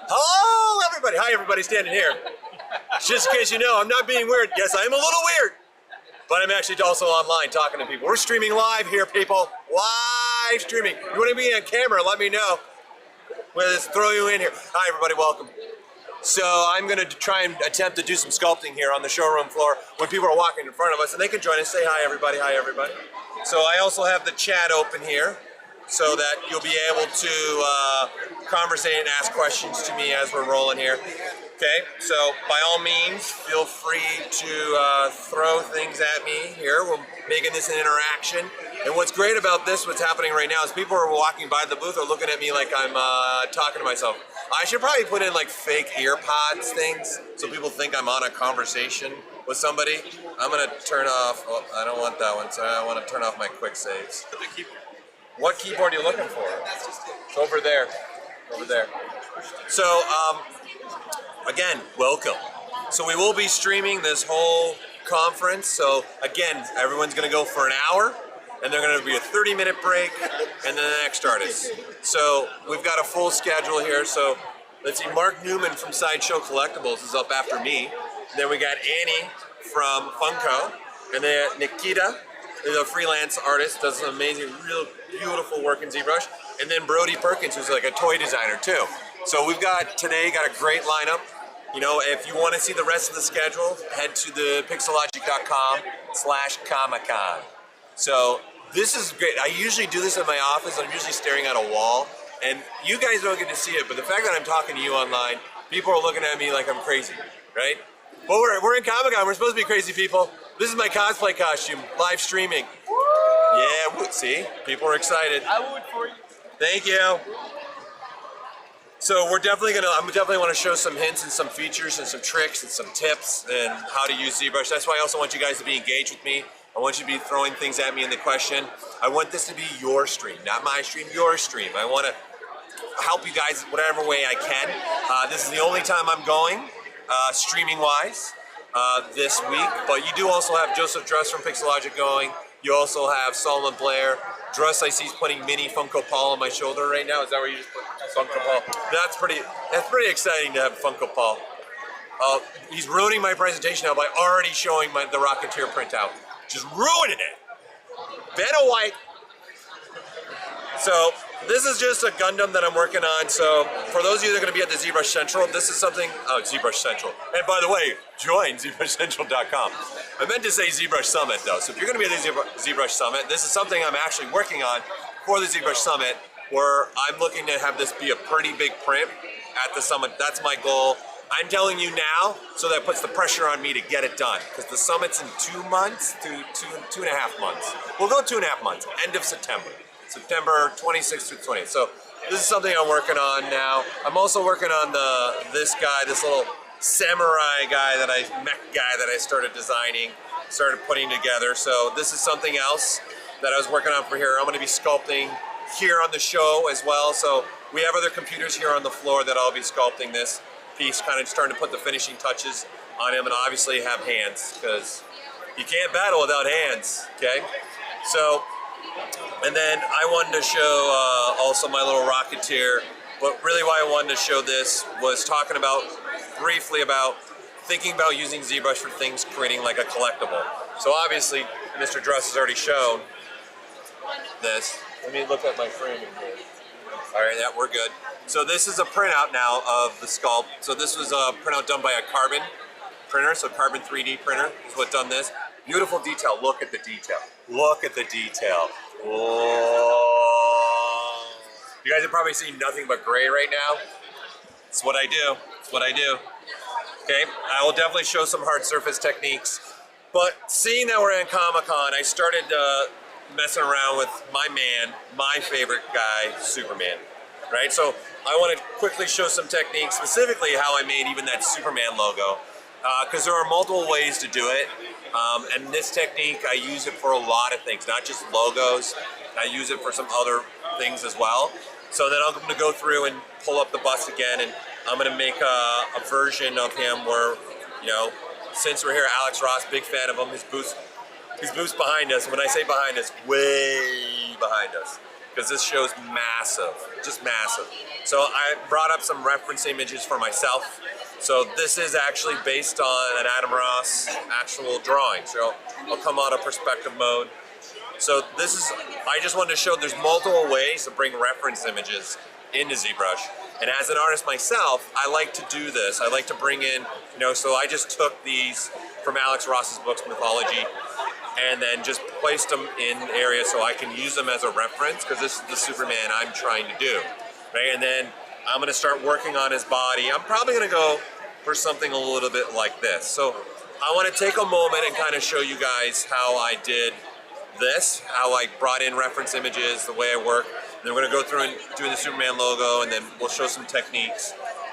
Hello, everybody. Hi, everybody standing here. Just in case you know, I'm not being weird. Yes, I am a little weird, but I'm actually also online talking to people. We're streaming live here, people. Live streaming. You want to be on camera, let me know. We'll just throw you in here. Hi, everybody. Welcome. So I'm going to try and attempt to do some sculpting here on the showroom floor when people are walking in front of us, and they can join us. Say hi, everybody. Hi, everybody. So I also have the chat open here, so that you'll be able to conversate and ask questions to me as we're rolling here. Okay, so by all means, feel free to throw things at me here. We're making this an interaction. And what's great about this, what's happening right now, is people are walking by the booth are looking at me like I'm talking to myself. I should probably put in like fake ear pods things so people think I'm on a conversation with somebody. I'm gonna turn off, oh, I don't want that one, so I want to turn off my quick saves. What keyboard are you looking for? It's over there. Over there. So, again, welcome. So we will be streaming this whole conference. So again, everyone's going to go for an hour, and they're going to be a 30-minute break, and then the next artist. So we've got a full schedule here. So let's see, Mark Newman from Sideshow Collectibles is up after me. Then we got Annie from Funko, and then Nikita is a freelance artist, does some amazing, real beautiful work in ZBrush. And then Brody Perkins, who's like a toy designer too. So we've got today got a great lineup. You know, if you want to see the rest of the schedule, head to the pixologic.com/Comic-Con. So this is great. I usually do this in my office. I'm usually staring at a wall, and you guys don't get to see it. But the fact that I'm talking to you online, people are looking at me like I'm crazy, right? But we're in Comic-Con. We're supposed to be crazy people. This is my cosplay costume, live streaming. Yeah, see, people are excited. I would for you. Thank you. So I'm definitely want to show some hints and some features and some tricks and some tips and how to use ZBrush. That's why I also want you guys to be engaged with me. I want you to be throwing things at me in the question. I want this to be your stream, not my stream, your stream. I want to help you guys whatever way I can. This is the only time I'm going, streaming-wise, this week. But you do also have Joseph Dress from Pixologic going. You also have Solomon Blair. Dress, I see, is putting mini Funko Paul on my shoulder right now. Is that where you just put Funko Paul? That's pretty exciting to have Funko Paul. He's ruining my presentation now by already showing the Rocketeer printout. Just ruining it. Vanna White. So this is just a Gundam that I'm working on. So for those of you that are going to be at the ZBrush Central, this is something, ZBrush Central. And by the way, join ZBrushCentral.com. I meant to say ZBrush Summit though. So if you're going to be at the ZBrush Summit, this is something I'm actually working on for the ZBrush Summit, where I'm looking to have this be a pretty big print at the summit. That's my goal. I'm telling you now, so that puts the pressure on me to get it done. Because the summit's in 2 months to two and a half months. We'll go 2.5 months, end of September. September 26th through 20th. So this is something I'm working on now. I'm also working on this little samurai guy mech guy that I started designing, started putting together. So this is something else that I was working on for here. I'm going to be sculpting here on the show as well. So we have other computers here on the floor that I'll be sculpting this piece, kind of starting to put the finishing touches on him, and obviously have hands, because you can't battle without hands, okay? So, and then I wanted to show also my little Rocketeer, but really why I wanted to show this was talking about, briefly about, thinking about using ZBrush for things creating like a collectible. So obviously, Mr. Dress has already shown this. Let me look at my framing here. All right, we're good. So this is a printout now of the sculpt. So this was a printout done by a Carbon printer, so Carbon 3D printer is what done this. Beautiful detail, look at the detail. Look at the detail. Whoa. You guys are probably seeing nothing but gray right now. It's what I do, it's what I do. Okay, I will definitely show some hard surface techniques. But seeing that we're in Comic-Con, I started messing around with my man, my favorite guy, Superman, right? So I want to quickly show some techniques, specifically how I made even that Superman logo, because there are multiple ways to do it. And this technique, I use it for a lot of things, not just logos. I use it for some other things as well. So then I'm going to go through and pull up the bust again, and I'm going to make a version of him where, you know, since we're here, Alex Ross, big fan of him, his booth's behind us. When I say behind us, way behind us. because this show's massive, just massive. So I brought up some reference images for myself. So this is actually based on an Adam Ross actual drawing. So I'll come out of perspective mode. So this is, I just wanted to show there's multiple ways to bring reference images into ZBrush. And as an artist myself, I like to do this. I like to bring in, so I just took these from Alex Ross's books, Mythology, and then just placed them in areas so I can use them as a reference, because this is the Superman I'm trying to do, right? And then I'm gonna start working on his body. I'm probably gonna go for something a little bit like this. So I wanna take a moment and kind of show you guys how I did this, how I brought in reference images, the way I work. And then we're gonna go through and do the Superman logo, and then we'll show some techniques.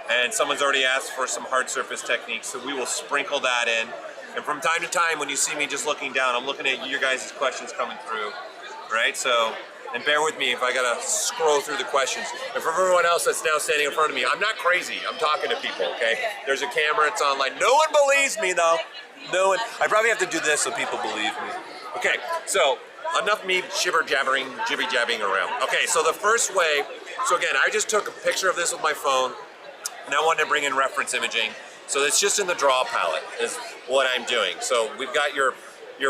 And someone's already asked for some hard surface techniques, so we will sprinkle that in. And from time to time, when you see me just looking down, I'm looking at your guys' questions coming through, right? So, and bear with me if I gotta scroll through the questions. And for everyone else that's now standing in front of me, I'm not crazy, I'm talking to people, okay? There's a camera, it's online. No one believes me though. No one, I probably have to do this so people believe me. Okay, so enough me jibber-jabbering, jibby-jabbing around. Okay, so the first way, so again, I just took a picture of this with my phone, and I wanted to bring in reference imaging. So it's just in the draw palette is what I'm doing. So we've got your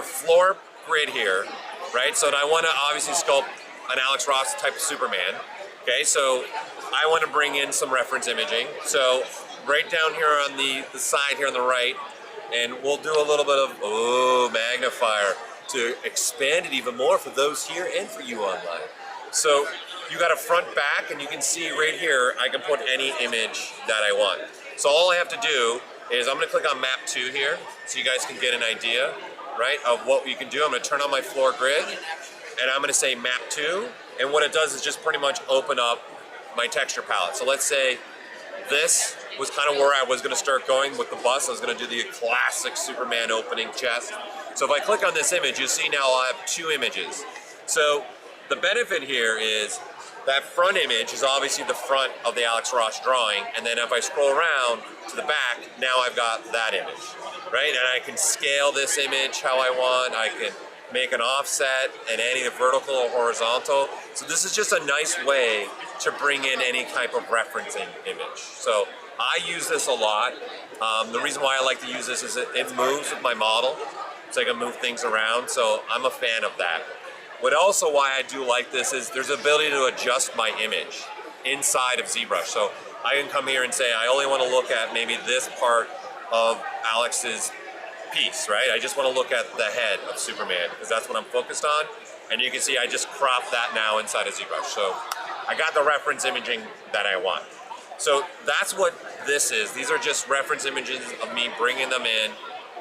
floor grid here, right? So I want to obviously sculpt an Alex Ross type of Superman. Okay, so I want to bring in some reference imaging. So right down here on the side here on the right, and we'll do a little bit of, magnifier to expand it even more for those here and for you online. So you got a front back, and you can see right here, I can put any image that I want. So all I have to do is I'm gonna click on map 2 here so you guys can get an idea, right, of what you can do. I'm gonna turn on my floor grid and I'm gonna say map 2, and what it does is just pretty much open up my texture palette. So let's say this was kind of where I was gonna start going with the bust. I was gonna do the classic Superman opening chest. So if I click on this image, you'll see now I'll have 2 images. So the benefit here is that front image is obviously the front of the Alex Ross drawing, and then if I scroll around to the back, now I've got that image, right? And I can scale this image how I want. I can make an offset and any vertical or horizontal. So this is just a nice way to bring in any type of referencing image. So I use this a lot. The reason why I like to use this is it moves with my model, so I can move things around. So I'm a fan of that. What also why I do like this is there's the ability to adjust my image inside of ZBrush. So I can come here and say, I only want to look at maybe this part of Alex's piece, right? I just want to look at the head of Superman because that's what I'm focused on. And you can see I just crop that now inside of ZBrush. So I got the reference imaging that I want. So that's what this is. These are just reference images of me bringing them in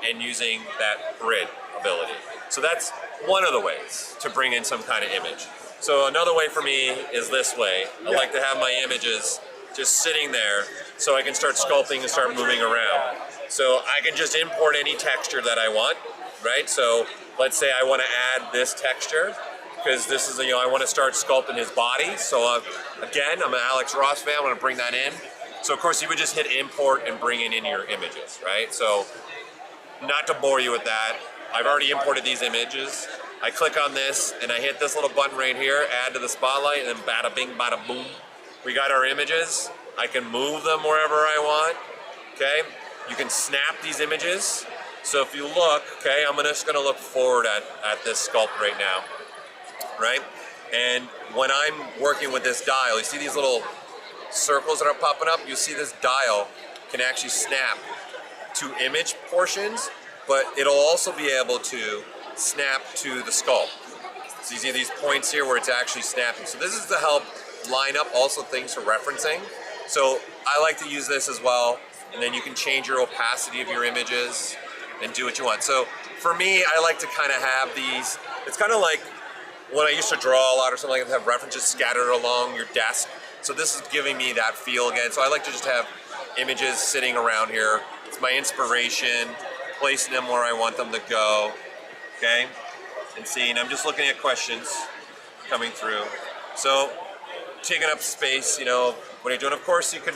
and using that grid ability. So that's one of the ways to bring in some kind of image. So another way for me is this way. I like to have my images just sitting there so I can start sculpting and start moving around. So I can just import any texture that I want, right? So let's say I want to add this texture because this is, I want to start sculpting his body. So again, I'm an Alex Ross fan, I want to bring that in. So of course you would just hit import and bring it in your images, right? So not to bore you with that, I've already imported these images. I click on this and I hit this little button right here, add to the spotlight, and then bada bing, bada boom. We got our images. I can move them wherever I want, okay? You can snap these images. So if you look, okay, I'm just gonna look forward at this sculpt right now, right? And when I'm working with this dial, you see these little circles that are popping up? You see this dial can actually snap to image portions, but it'll also be able to snap to the sculpt. So you see these points here where it's actually snapping. So this is to help line up also things for referencing. So I like to use this as well, and then you can change your opacity of your images and do what you want. So for me, I like to kind of have these, it's kind of like when I used to draw a lot or something, like that, have references scattered along your desk. So this is giving me that feel again. So I like to just have images sitting around here. It's my inspiration, placing them where I want them to go, okay? And seeing, I'm just looking at questions coming through. So taking up space, what are you doing? Of course, you can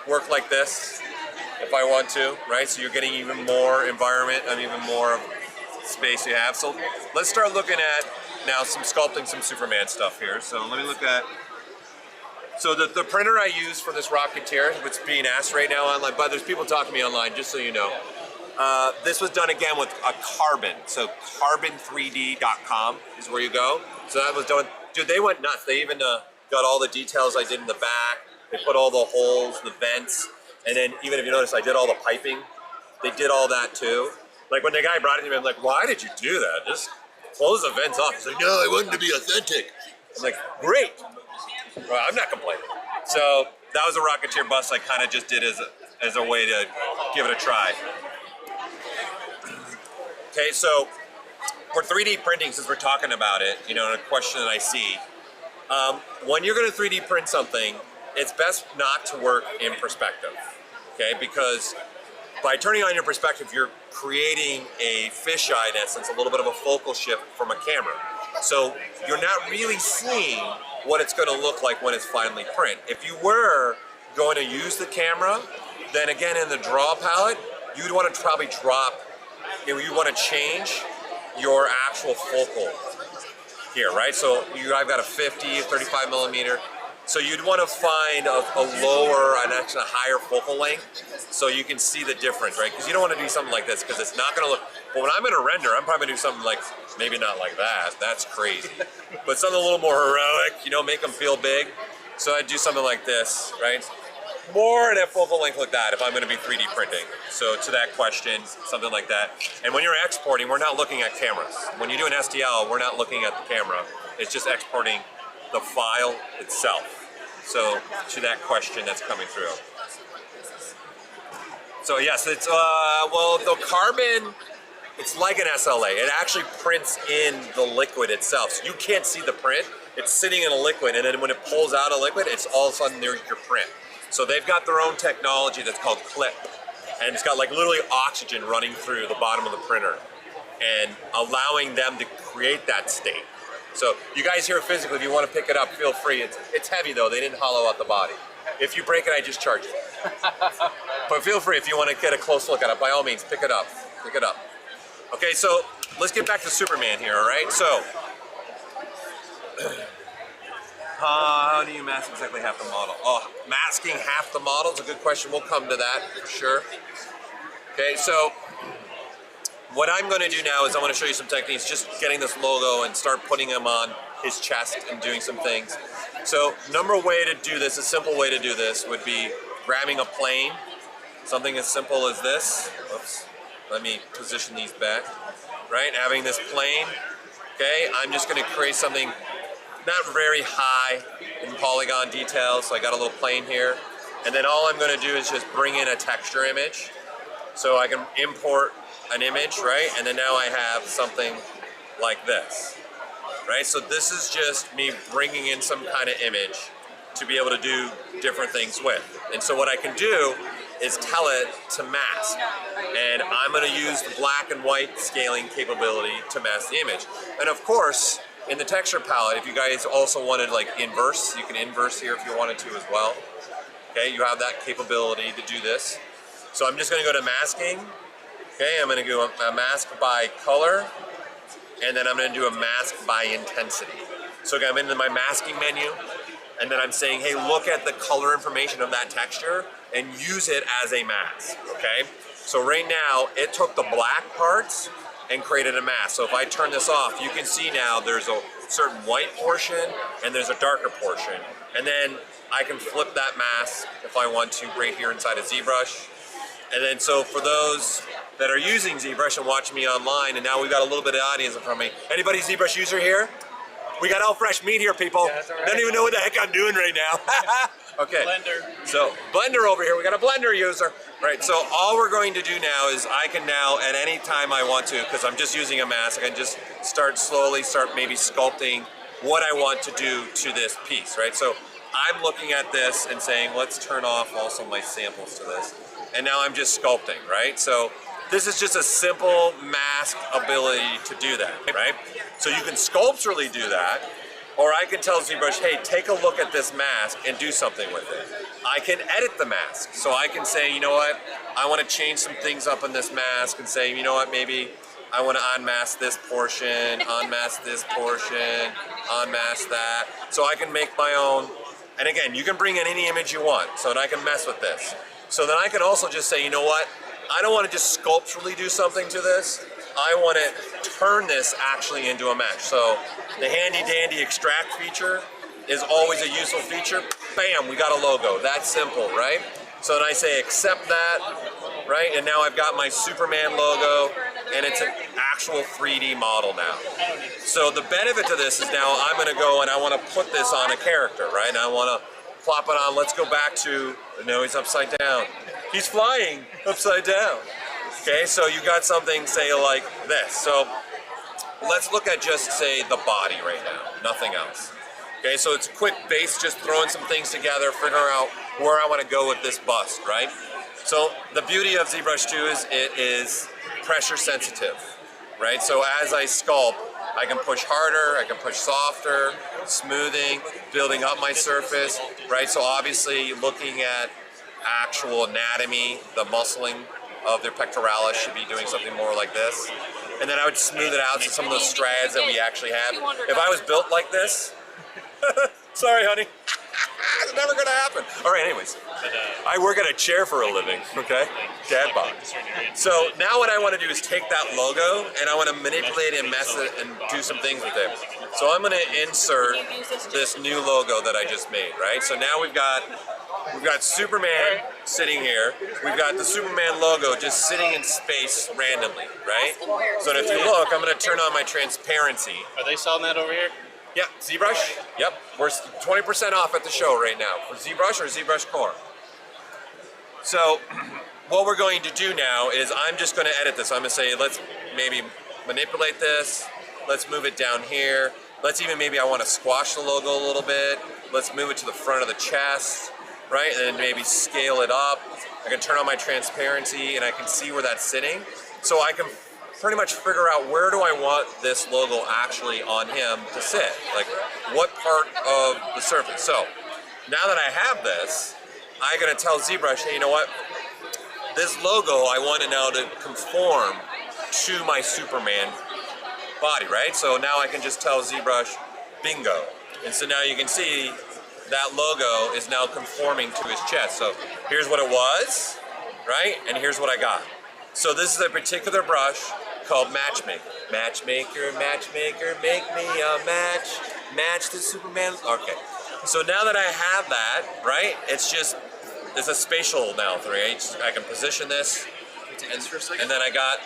work like this if I want to, right? So you're getting even more environment and even more space you have. So let's start looking at now some sculpting, some Superman stuff here. So let me look at, so the printer I use for this Rocketeer, what's being asked right now online, but there's people talking to me online, just so you know. This was done again with a carbon. So carbon3d.com is where you go. So that was done, dude, they went nuts. They even got all the details I did in the back. They put all the holes, the vents, and then even if you notice, I did all the piping. They did all that too. Like when the guy brought it to me, I'm like, why did you do that? Just close the vents off. He's like, no, I wanted to be authentic. I'm like, great. Well, I'm not complaining. So that was a Rocketeer bust I kind of just did as a way to give it a try. Okay, so for 3D printing, since we're talking about it, you know, and a question that I see, when you're going to 3D print something, it's best not to work in perspective, okay? Because by turning on your perspective, you're creating a fisheye, in essence, a little bit of a focal shift from a camera. So you're not really seeing what it's going to look like when it's finally print. If you were going to use the camera, then again in the draw palette, you'd want to probably drop, you want to change your actual focal here, right? So I've got a 50, 35 millimeter. So you'd want to find a lower, actually a higher focal length so you can see the difference, right? Because you don't want to do something like this because it's not going to look, but when I'm going to render, I'm probably going to do something like, maybe not like that, that's crazy. But something a little more heroic, you know, make them feel big. So I'd do something like this, right? More at a focal length like that if I'm going to be 3D printing. So to that question, something like that. And when you're exporting, we're not looking at cameras. When you do an STL, we're not looking at the camera. It's just exporting the file itself. So to that question that's coming through. So yes, it's, well, the carbon, it's like an SLA. It actually prints in the liquid itself. So you can't see the print. It's sitting in a liquid, and then when it pulls out a liquid, it's all of a sudden there's your print. So they've got their own technology that's called clip. And it's got like literally oxygen running through the bottom of the printer and allowing them to create that state. So you guys here physically, if you want to pick it up, feel free. It's heavy though, they didn't hollow out the body. If you break it, I just charge you. But feel free if you want to get a close look at it, by all means, pick it up, pick it up. Okay, so let's get back to Superman here, all right? So, how do you mask exactly half the model? Oh, masking half the model is a good question. We'll come to that for sure. Okay, so what I'm going to do now is I want to show you some techniques, just getting this logo and start putting them on his chest and doing some things. So, number way to do this, a simple way to do this would be grabbing a plane, something as simple as this. Whoops, let me position these back, right? Having this plane, okay? I'm just going to create something not very high in polygon details, so I got a little plane here. And then all I'm going to do is just bring in a texture image. So I can import an image, right? And then now I have something like this, right? So this is just me bringing in some kind of image to be able to do different things with. And so what I can do is tell it to mask. And I'm going to use the black and white scaling capability to mask the image. And of course, in the texture palette, if you guys also wanted like inverse, you can inverse here if you wanted to as well. Okay, you have that capability to do this. So I'm just going to go to masking. Okay, I'm going to do a mask by color, and then I'm going to do a mask by intensity. So I'm into my masking menu, and then I'm saying, hey, look at the color information of that texture and use it as a mask, okay? So right now, it took the black parts and created a mask. So if I turn this off, you can see now there's a certain white portion and there's a darker portion. And then I can flip that mask if I want to right here inside of ZBrush. And then so for those that are using ZBrush and watching me online, and now we've got a little bit of audience in front of me. Anybody ZBrush user here? We got all fresh meat here, people. Yeah, right. Don't even know what the heck I'm doing right now. Okay. Blender. So Blender over here, we got a Blender user. Right, so all we're going to do now is I can now, at any time I want to, because I'm just using a mask, I can just start maybe sculpting what I want to do to this piece, right? So I'm looking at this and saying, let's turn off also my samples to this. And now I'm just sculpting, right? So this is just a simple mask ability to do that, right? So you can sculpturally do that, or I can tell ZBrush, hey, take a look at this mask and do something with it. I can edit the mask. So I can say, you know what, I want to change some things up in this mask and say, you know what, maybe I want to unmask this portion, unmask this portion, unmask that. So I can make my own, and again, you can bring in any image you want, so that I can mess with this. So then I can also just say, you know what? I don't want to just sculpturally do something to this. I want to turn this actually into a mesh. So the handy dandy extract feature is always a useful feature. Bam, we got a logo. That's simple, right? So then I say accept that, right? And now I've got my Superman logo, and it's an actual 3D model now. So the benefit to this is now I'm gonna go and I wanna put this on a character, right? And I wanna plop it on. Let's go back to, no, he's upside down. He's flying upside down. Okay, so you got something, say, like this. So let's look at just, say, the body right now, nothing else. Okay, so it's a quick base, just throwing some things together, figuring out where I want to go with this bust, right? So the beauty of ZBrush 2 is it is pressure sensitive, right? So as I sculpt, I can push harder, I can push softer, smoothing, building up my surface, right? So obviously looking at actual anatomy, the muscling of their pectoralis should be doing something more like this. And then I would smooth it out to some of those strads that we actually have. If I was built like this, sorry honey, it's never gonna happen. All right, anyways, I work at a chair for a living, okay? Dad bod. So now what I wanna do is take that logo and I wanna manipulate and mess it and do some things with it. So I'm gonna insert this new logo that I just made, right? So now we've got Superman sitting here. We've got the Superman logo just sitting in space randomly, right? So if you look, I'm gonna turn on my transparency. Are they selling that over here? Yeah, ZBrush. Yep, we're 20% off at the show right now for ZBrush or ZBrush Core. So what we're going to do now is I'm just going to edit this. I'm going to say let's maybe manipulate this. Let's move it down here. Let's even maybe I want to squash the logo a little bit. Let's move it to the front of the chest, right? And then maybe scale it up. I can turn on my transparency and I can see where that's sitting. So I can pretty much figure out where do I want this logo actually on him to sit, like what part of the surface. So now that I have this, I'm gonna tell ZBrush, hey, you know what? This logo I want it now to conform to my Superman body, right? So now I can just tell ZBrush, bingo. And so now you can see that logo is now conforming to his chest. So here's what it was, right? And here's what I got. So this is a particular brush called Matchmaker. Matchmaker, matchmaker, make me a match. Match the Superman. Okay. So now that I have that, right, it's a spatial now, right? I can position this, and then I got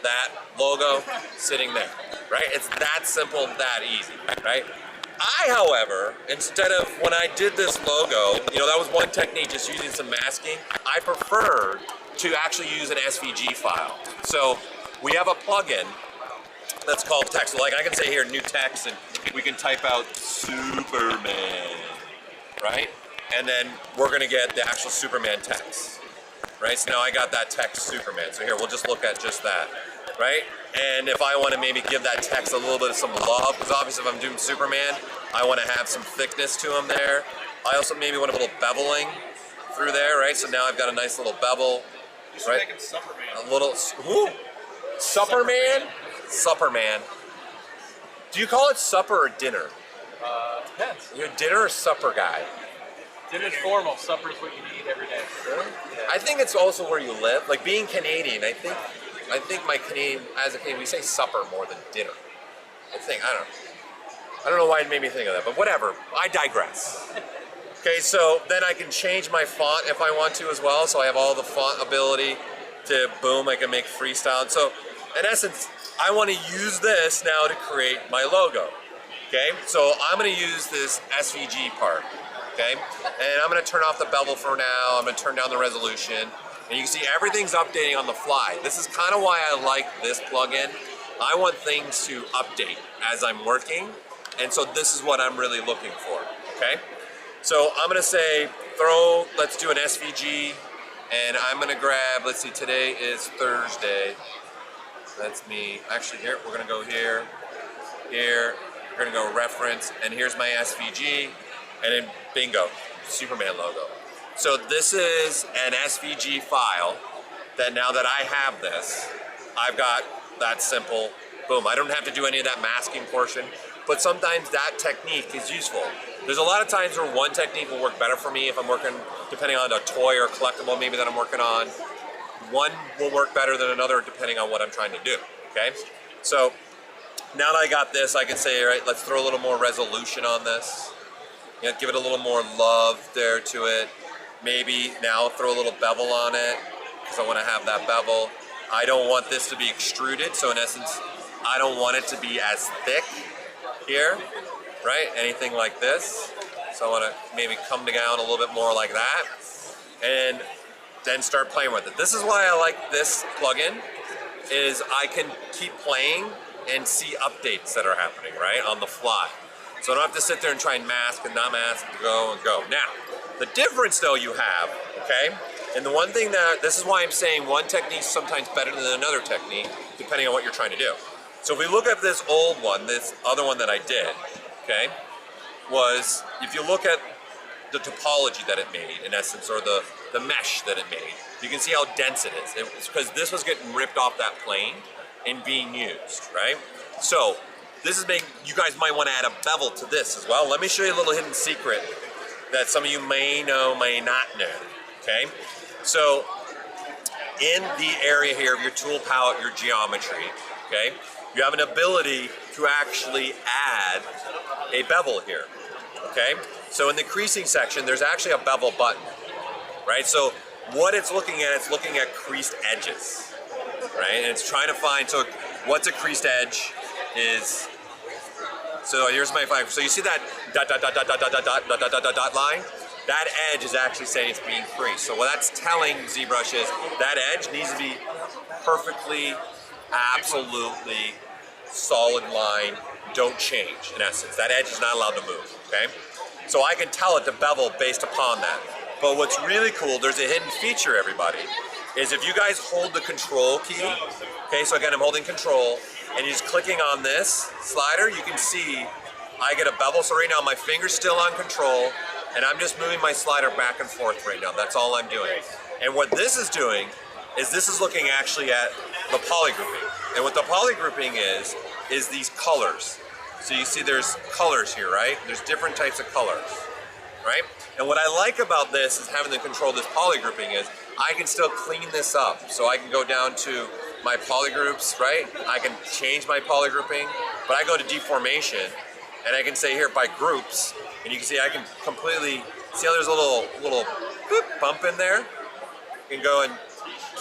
that logo sitting there, right? It's that simple, that easy, right? However, instead of when I did this logo, that was one technique, just using some masking. I preferred to actually use an SVG file. So we have a plugin that's called text. So like I can say here, new text, and we can type out Superman, right? And then we're gonna get the actual Superman text, right? So now I got that text Superman. So here, we'll just look at just that, right? And if I wanna maybe give that text a little bit of some love, because obviously if I'm doing Superman, I wanna have some thickness to him there. I also maybe want a little beveling through there, right? So now I've got a nice little bevel, right? A little, ooh, Supperman? Supperman. Do you call it supper or dinner? Depends. You're a dinner or supper guy? Dinner's formal, supper's what you eat every day. Really? Yeah. I think it's also where you live. Like being Canadian, I think my Canadian, as a Canadian, we say supper more than dinner. I don't know why it made me think of that, but whatever. I digress. Okay, so then I can change my font if I want to as well. So I have all the font ability to, boom, I can make freestyle. So in essence, I want to use this now to create my logo. Okay, so I'm going to use this SVG part. Okay, and I'm going to turn off the bevel for now. I'm going to turn down the resolution. And you can see everything's updating on the fly. This is kind of why I like this plugin. I want things to update as I'm working. And so this is what I'm really looking for. Okay, so I'm going to say let's do an SVG. And I'm going to grab, let's see, today is Thursday. That's me. Actually, here, we're going to go here. We're going to go reference. And here's my SVG. And then bingo, Superman logo. So this is an SVG file that now that I have this, I've got that simple. Boom, I don't have to do any of that masking portion, but sometimes that technique is useful. There's a lot of times where one technique will work better for me if I'm working, depending on a toy or collectible maybe that I'm working on. One will work better than another depending on what I'm trying to do, okay? So now that I got this, I can say, all right, let's throw a little more resolution on this. You know, give it a little more love there to it. Maybe now throw a little bevel on it because I want to have that bevel. I don't want this to be extruded, so in essence, I don't want it to be as thick here, right? Anything like this. So I want to maybe come down a little bit more like that and then start playing with it. This is why I like this plugin, is I can keep playing and see updates that are happening, right, on the fly. So I don't have to sit there and try and mask and not mask and go and go. Now, the difference though you have, okay, and the one thing that, this is why I'm saying one technique is sometimes better than another technique, depending on what you're trying to do. So if we look at this old one, this other one that I did, okay, was, if you look at the topology that it made, in essence, or the mesh that it made, you can see how dense it is. It's because this was getting ripped off that plane and being used, right? So this is making, you guys might want to add a bevel to this as well. Let me show you a little hidden secret that some of you may know, may not know, okay? So in the area here of your tool palette, your geometry, okay, you have an ability to actually add a bevel here, okay? So in the creasing section, there's actually a bevel button, right? So what it's looking at creased edges, right? And it's trying to find, so what's a creased edge is, so here's my five. So you see that dot, dot, dot, dot, dot, dot, dot, dot, dot, dot, dot, dot line? That edge is actually saying it's being creased. So what that's telling ZBrush is that edge needs to be perfectly, absolutely solid line, don't change, in essence. That edge is not allowed to move, okay? So I can tell it to bevel based upon that. But what's really cool, there's a hidden feature, everybody, is if you guys hold the control key, okay, so again, I'm holding control, and you're just clicking on this slider, you can see I get a bevel. So right now my finger's still on control, and I'm just moving my slider back and forth right now. That's all I'm doing. And what this is doing is this is looking actually at the poly grouping. And what the poly grouping is these colors. So you see there's colors here, right? There's different types of colors, right? And what I like about this is having the control of this poly grouping is I can still clean this up. So I can go down to my poly groups, right? I can change my poly grouping, but I go to deformation and I can say here by groups, and you can see I can completely, see how there's a little boop, bump in there? You can go and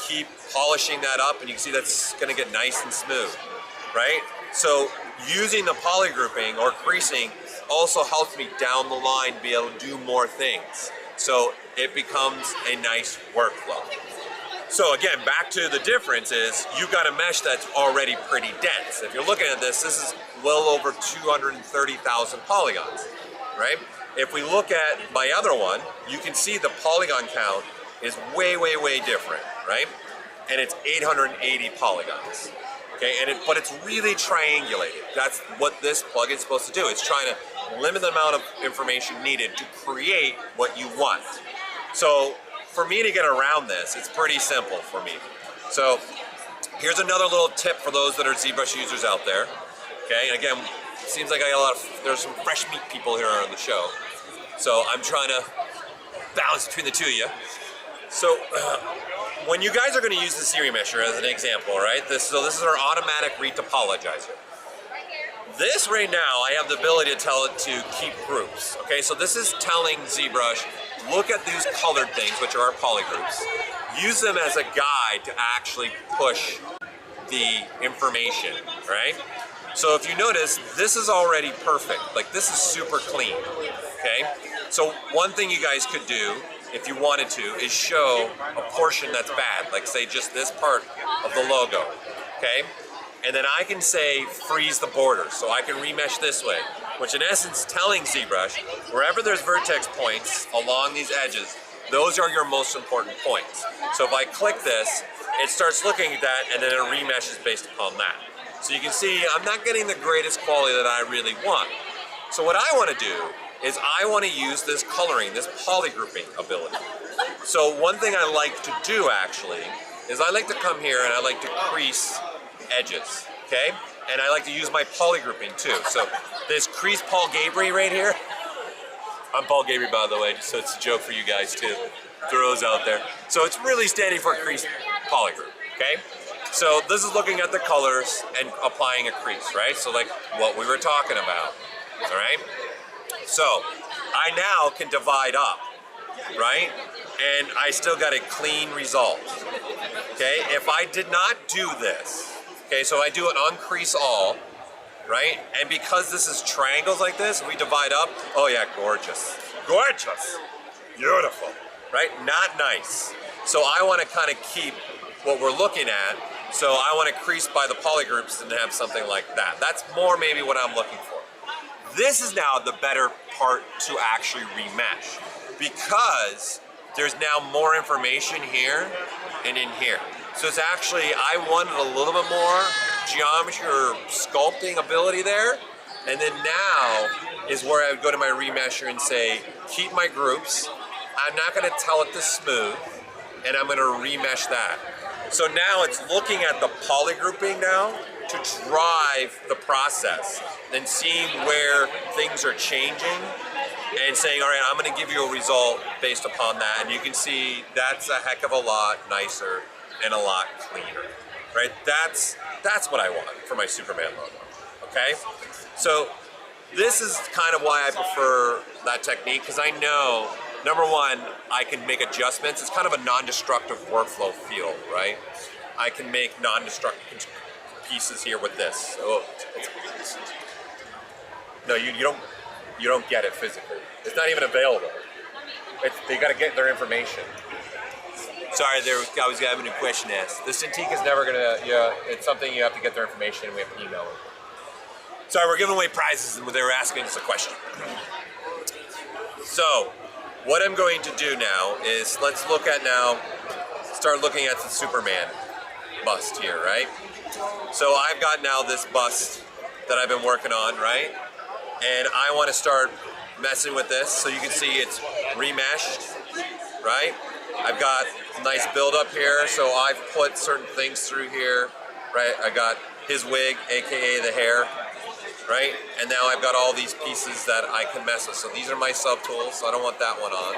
keep polishing that up, and you can see that's gonna get nice and smooth, right? So using the poly grouping or creasing also helps me down the line be able to do more things. So it becomes a nice workflow. So again, back to the difference is you've got a mesh that's already pretty dense. If you're looking at this, this is well over 230,000 polygons, right? If we look at my other one, you can see the polygon count is way, way, way different, right? And it's 880 polygons, okay? But it's really triangulated. That's what this plugin is supposed to do. It's trying to limit the amount of information needed to create what you want. So for me to get around this, it's pretty simple for me. So here's another little tip for those that are ZBrush users out there, okay? And again, it seems like I got there's some fresh meat people here on the show. So I'm trying to balance between the two of you. So when you guys are gonna use the series mesher as an example, right? So this is our automatic retopologizer. This right now, I have the ability to tell it to keep groups, okay? So this is telling ZBrush, look at these colored things, which are our poly groups. Use them as a guide to actually push the information, right? So if you notice, this is already perfect. Like this is super clean, okay? So one thing you guys could do, if you wanted to, is show a portion that's bad, like say just this part of the logo, okay? And then I can say freeze the borders, so I can remesh this way, which in essence telling ZBrush, wherever there's vertex points along these edges, those are your most important points. So if I click this, it starts looking at that and then it remeshes based upon that. So you can see I'm not getting the greatest quality that I really want. So what I want to do is I want to use this coloring, this poly grouping ability. So one thing I like to do actually is I like to come here and I like to crease edges, okay? And I like to use my polygrouping too. So this crease Paul Gaboury right here. I'm Paul Gaboury, by the way, just so it's a joke for you guys too. Throws out there. So it's really standing for crease polygroup, okay? So this is looking at the colors and applying a crease, right? So like what we were talking about, all right? So I now can divide up, right? And I still got a clean result, okay? If I did not do this, okay, so I do an uncrease all, right? And because this is triangles like this, we divide up, oh yeah, gorgeous. Gorgeous, beautiful, right? Not nice. So I wanna kinda keep what we're looking at, so I wanna crease by the polygroups and have something like that. That's more maybe what I'm looking for. This is now the better part to actually remesh because there's now more information here and in here. So it's actually, I wanted a little bit more geometry or sculpting ability there. And then now is where I would go to my remesher and say, keep my groups. I'm not gonna tell it to smooth, and I'm gonna remesh that. So now it's looking at the polygrouping now to drive the process, then seeing where things are changing and saying, all right, I'm gonna give you a result based upon that. And you can see that's a heck of a lot nicer and a lot cleaner, right? That's what I want for my Superman logo, okay? So this is kind of why I prefer that technique, because I know, number one, I can make adjustments. It's kind of a non-destructive workflow feel, right? I can make non-destructive pieces here with this. Oh, no, you don't get it physically. It's not even available. They got to get their information. Sorry, I was having a question asked. The Cintiq is never gonna. It's something you have to get their information, and we have to email it. Sorry, we're giving away prizes, and they were asking us a question. So, what I'm going to do now is let's look at start looking at the Superman bust here, right? So I've got now this bust that I've been working on, right? And I want to start messing with this so you can see it's remeshed, right? I've got a nice build up here, so I've put certain things through here, right? I got his wig, AKA the hair, right? And now I've got all these pieces that I can mess with. So these are my sub tools, so I don't want that one on,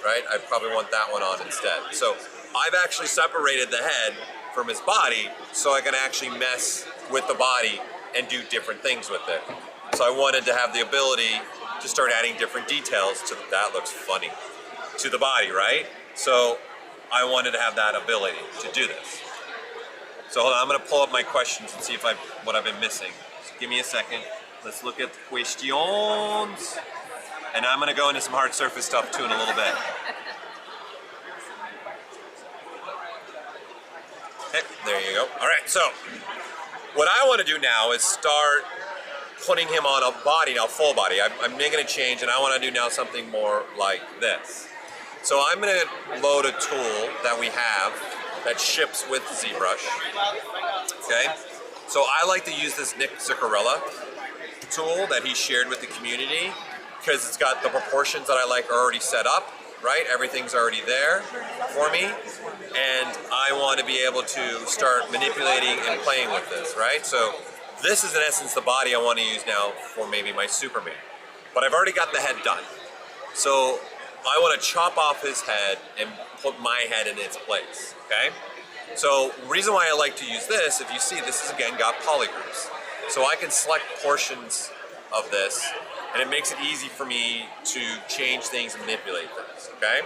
right? I probably want that one on instead. So I've actually separated the head from his body so I can actually mess with the body and do different things with it. So I wanted to have the ability to start adding different details to that looks funny to the body, right? So I wanted to have that ability to do this. So hold on, I'm gonna pull up my questions and see if what I've been missing. So give me a second. Let's look at the questions. And I'm gonna go into some hard surface stuff too in a little bit. Okay, there you go. All right, so what I wanna do now is start putting him on a body now, full body. I'm making a change and I wanna do now something more like this. So I'm gonna load a tool that we have that ships with ZBrush, okay? So I like to use this Nick Zuccarella tool that he shared with the community because it's got the proportions that I like already set up, right? Everything's already there for me. And I wanna be able to start manipulating and playing with this, right? So this is in essence the body I wanna use now for maybe my Superman. But I've already got the head done. So I want to chop off his head and put my head in its place, okay? So the reason why I like to use this, if you see, this is again got polygroups. So I can select portions of this and it makes it easy for me to change things and manipulate things, okay?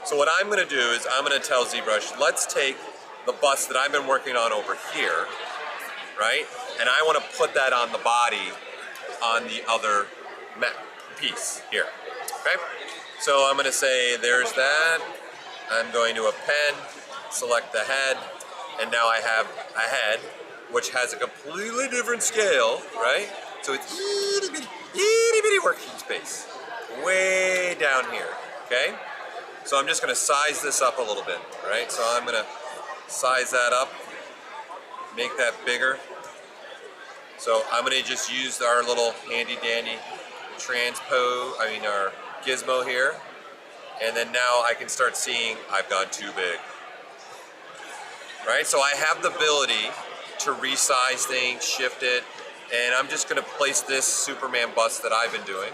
So what I'm gonna do is I'm gonna tell ZBrush, let's take the bust that I've been working on over here, right? And I wanna put that on the body on the other piece here, okay? So I'm gonna say, there's that. I'm going to append, select the head, and now I have a head, which has a completely different scale, right? So it's itty bitty working space, way down here, okay? So I'm just gonna size this up a little bit, right? So I'm gonna size that up, make that bigger. So I'm gonna just use our little handy dandy our gizmo here, and then now I can start seeing I've gone too big, right? So I have the ability to resize things, shift it, and I'm just gonna place this Superman bust that I've been doing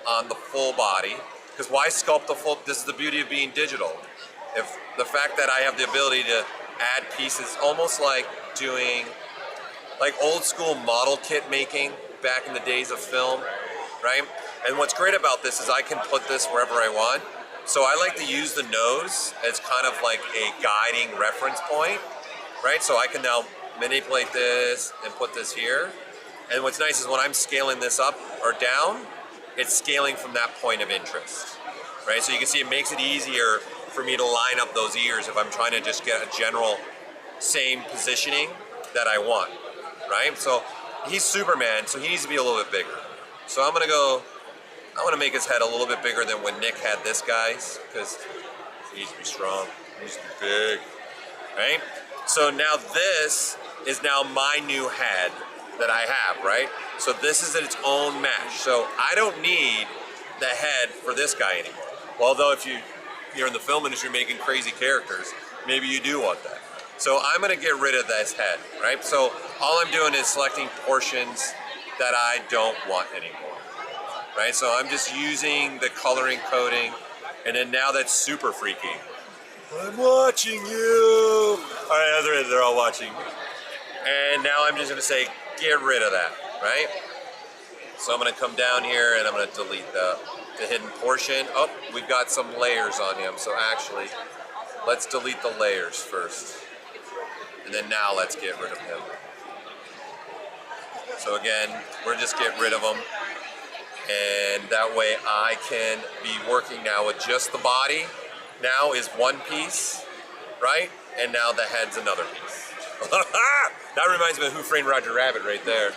on the full body. Because why sculpt the full, this is the beauty of being digital. If the fact that I have the ability to add pieces, almost like doing like old school model kit making back in the days of film, right? And what's great about this is I can put this wherever I want. So I like to use the nose as kind of like a guiding reference point, right? So I can now manipulate this and put this here. And what's nice is when I'm scaling this up or down, it's scaling from that point of interest, right? So you can see it makes it easier for me to line up those ears if I'm trying to just get a general same positioning that I want, right? So he's Superman, so he needs to be a little bit bigger. So I'm gonna go, I wanna make his head a little bit bigger than when Nick had this guy's, because he needs to be strong, he needs to be big, right? So now this is now my new head that I have, right? So this is its own mesh. So I don't need the head for this guy anymore. Well, although if you're in the film industry making crazy characters, maybe you do want that. So I'm gonna get rid of this head, right? So all I'm doing is selecting portions that I don't want anymore, right? So I'm just using the coloring coding, and then now that's super freaky. I'm watching you. All right, they're all watching. And now I'm just gonna say, get rid of that, right? So I'm gonna come down here and I'm gonna delete the hidden portion. Oh, we've got some layers on him. So actually, let's delete the layers first. And then now let's get rid of him. So again, we're just getting rid of them. And that way I can be working now with just the body. Now is one piece, right? And now the head's another piece. That reminds me of Who Framed Roger Rabbit right there.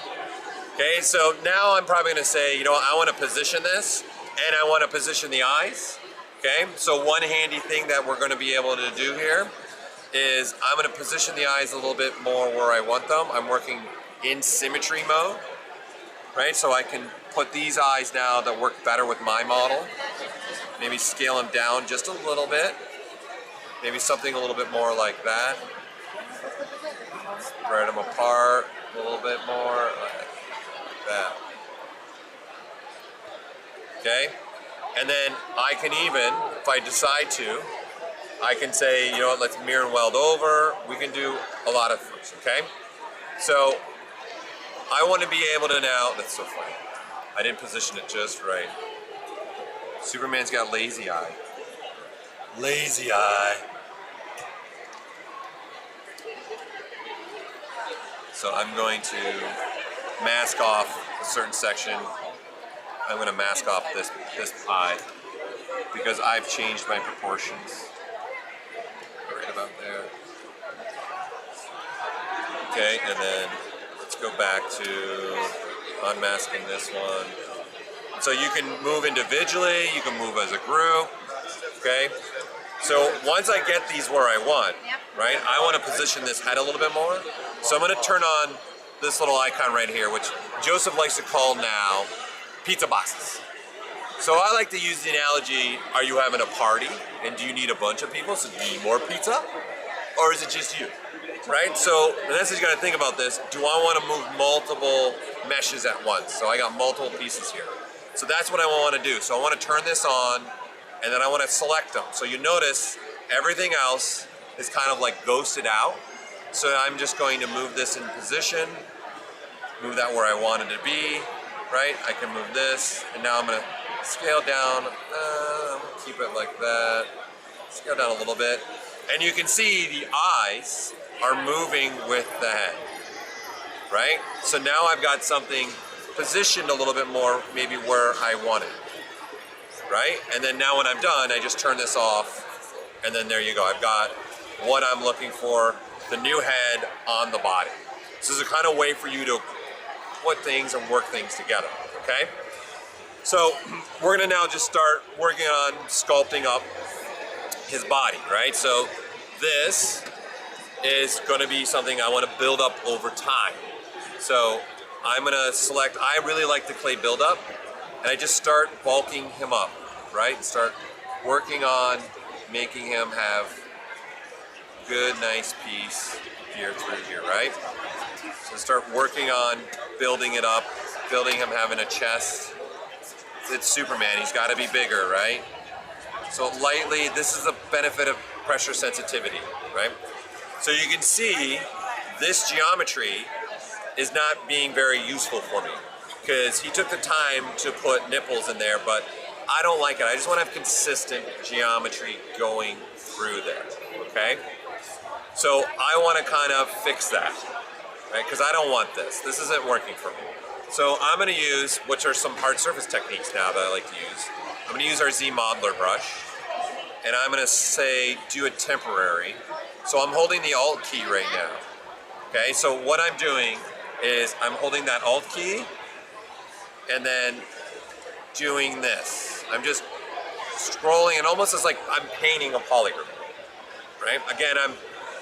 Okay, so now I'm probably gonna say, you know what, I wanna position this and I wanna position the eyes. Okay, so one handy thing that we're gonna be able to do here is I'm gonna position the eyes a little bit more where I want them. I'm working in symmetry mode, right? So I can put these eyes now that work better with my model. Maybe scale them down just a little bit. Maybe something a little bit more like that. Spread them apart a little bit more, like that. Okay? And then I can even, if I decide to, I can say, you know what, let's mirror and weld over. We can do a lot of things, okay? So I want to be able to now, that's so funny. I didn't position it just right. Superman's got lazy eye. Lazy eye. So I'm going to mask off a certain section. I'm going to mask off this eye because I've changed my proportions. Right about there. Okay, and then let's go back to unmasking this one. So you can move individually, you can move as a group, okay? So once I get these where I want, right, I want to position this head a little bit more. So I'm going to turn on this little icon right here, which Joseph likes to call now pizza boxes. So I like to use the analogy, are you having a party and do you need a bunch of people, so do you need more pizza? Or is it just you, right? So the next thing you got to think about this, do I want to move multiple meshes at once? So I got multiple pieces here. So that's what I want to do. So I want to turn this on and then I want to select them. So you notice everything else is kind of like ghosted out. So I'm just going to move this in position, move that where I want it to be, right? I can move this, and now I'm going to scale down, keep it like that, scale down a little bit. And you can see the eyes are moving with the head, right? So now I've got something positioned a little bit more, maybe where I want it, right? And then now when I'm done, I just turn this off, and then there you go. I've got what I'm looking for, the new head on the body. So this is a kind of way for you to put things and work things together, okay? So we're gonna now just start working on sculpting up his body, right? So this is gonna be something I wanna build up over time. So I'm gonna select, I really like the clay buildup, and I just start bulking him up, right? Start working on making him have good, nice piece here through here, right? So start working on building it up, building him having a chest. It's Superman, he's got to be bigger, right? So lightly, this is the benefit of pressure sensitivity, right? So you can see this geometry is not being very useful for me because he took the time to put nipples in there, but I don't like it. I just want to have consistent geometry going through there, okay? So I want to kind of fix that, right? Because I don't want this. This isn't working for me. So I'm going to use, which are some hard surface techniques now that I like to use. I'm going to use our ZBrush brush, and I'm going to say do a temporary. So I'm holding the Alt key right now. Okay, so what I'm doing is I'm holding that Alt key and then doing this. I'm just scrolling, and almost as like I'm painting a polygroup, right? Again,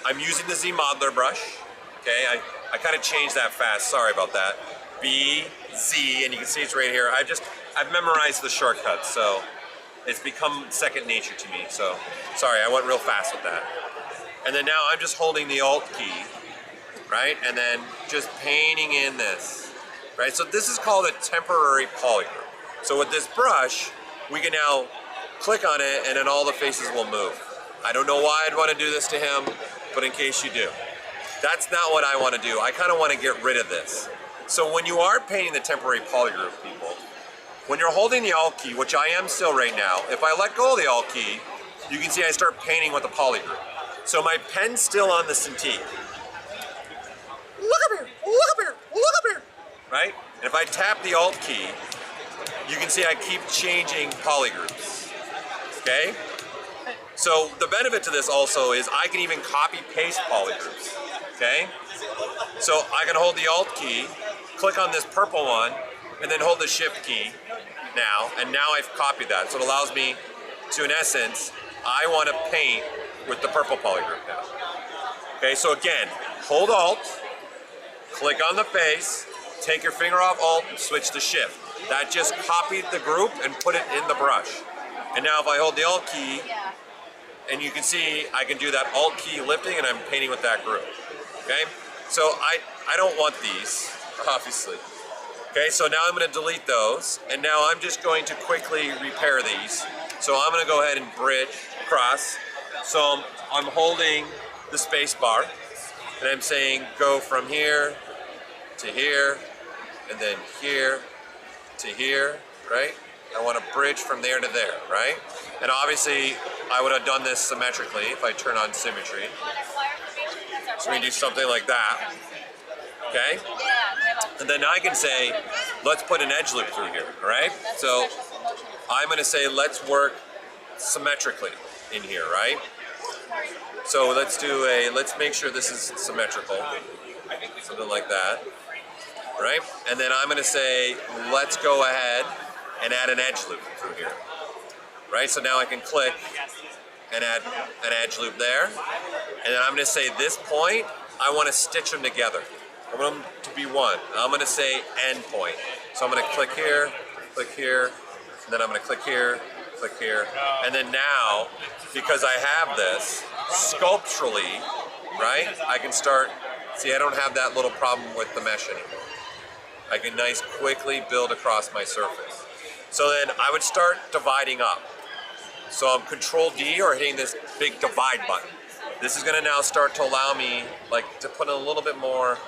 I'm using the ZBrush brush. Okay, I kind of changed that fast. Sorry about that. B, Z, and you can see it's right here. I've memorized the shortcuts, so it's become second nature to me. So sorry, I went real fast with that. And then now I'm just holding the Alt key, right? And then just painting in this, right? So this is called a temporary polygroup. So with this brush, we can now click on it and then all the faces will move. I don't know why I'd want to do this to him, but in case you do. That's not what I want to do. I kind of want to get rid of this. So when you are painting the temporary polygroup, people, when you're holding the Alt key, which I am still right now, if I let go of the Alt key, you can see I start painting with the polygroup. So my pen's still on the Cintiq. Look up here, look up here, look up here, right? And if I tap the Alt key, you can see I keep changing polygroups, okay? So the benefit to this also is I can even copy paste polygroups, okay? So I can hold the Alt key, click on this purple one, and then hold the Shift key now, and now I've copied that. So it allows me to, in essence, I want to paint with the purple polygroup now. Okay, so again, hold Alt, click on the face, take your finger off Alt, and switch to Shift. That just copied the group and put it in the brush. And now if I hold the Alt key, and you can see I can do that Alt key lifting and I'm painting with that group. Okay, so I don't want these, obviously. Okay, so now I'm going to delete those, and now I'm just going to quickly repair these. So I'm going to go ahead and bridge across. So I'm holding the space bar, and I'm saying go from here to here, and then here to here, right? I want to bridge from there to there, right? And obviously, I would have done this symmetrically if I turn on symmetry. So we can do something like that, okay? And then I can say, let's put an edge loop through here, all right? So I'm going to say, let's work symmetrically in here, right? So let's make sure this is symmetrical, something like that, right? And then I'm going to say, let's go ahead and add an edge loop through here, right? So now I can click and add an edge loop there. And then I'm going to say this point, I want to stitch them together. I want them to be one. I'm going to say end point. So I'm going to click here, and then I'm going to click here, and then now, because I have this, sculpturally, right, I can start, see I don't have that little problem with the mesh anymore. I can nice quickly build across my surface. So then I would start dividing up. So I'm Control D or hitting this big divide button. This is gonna now start to allow me like to put a little bit more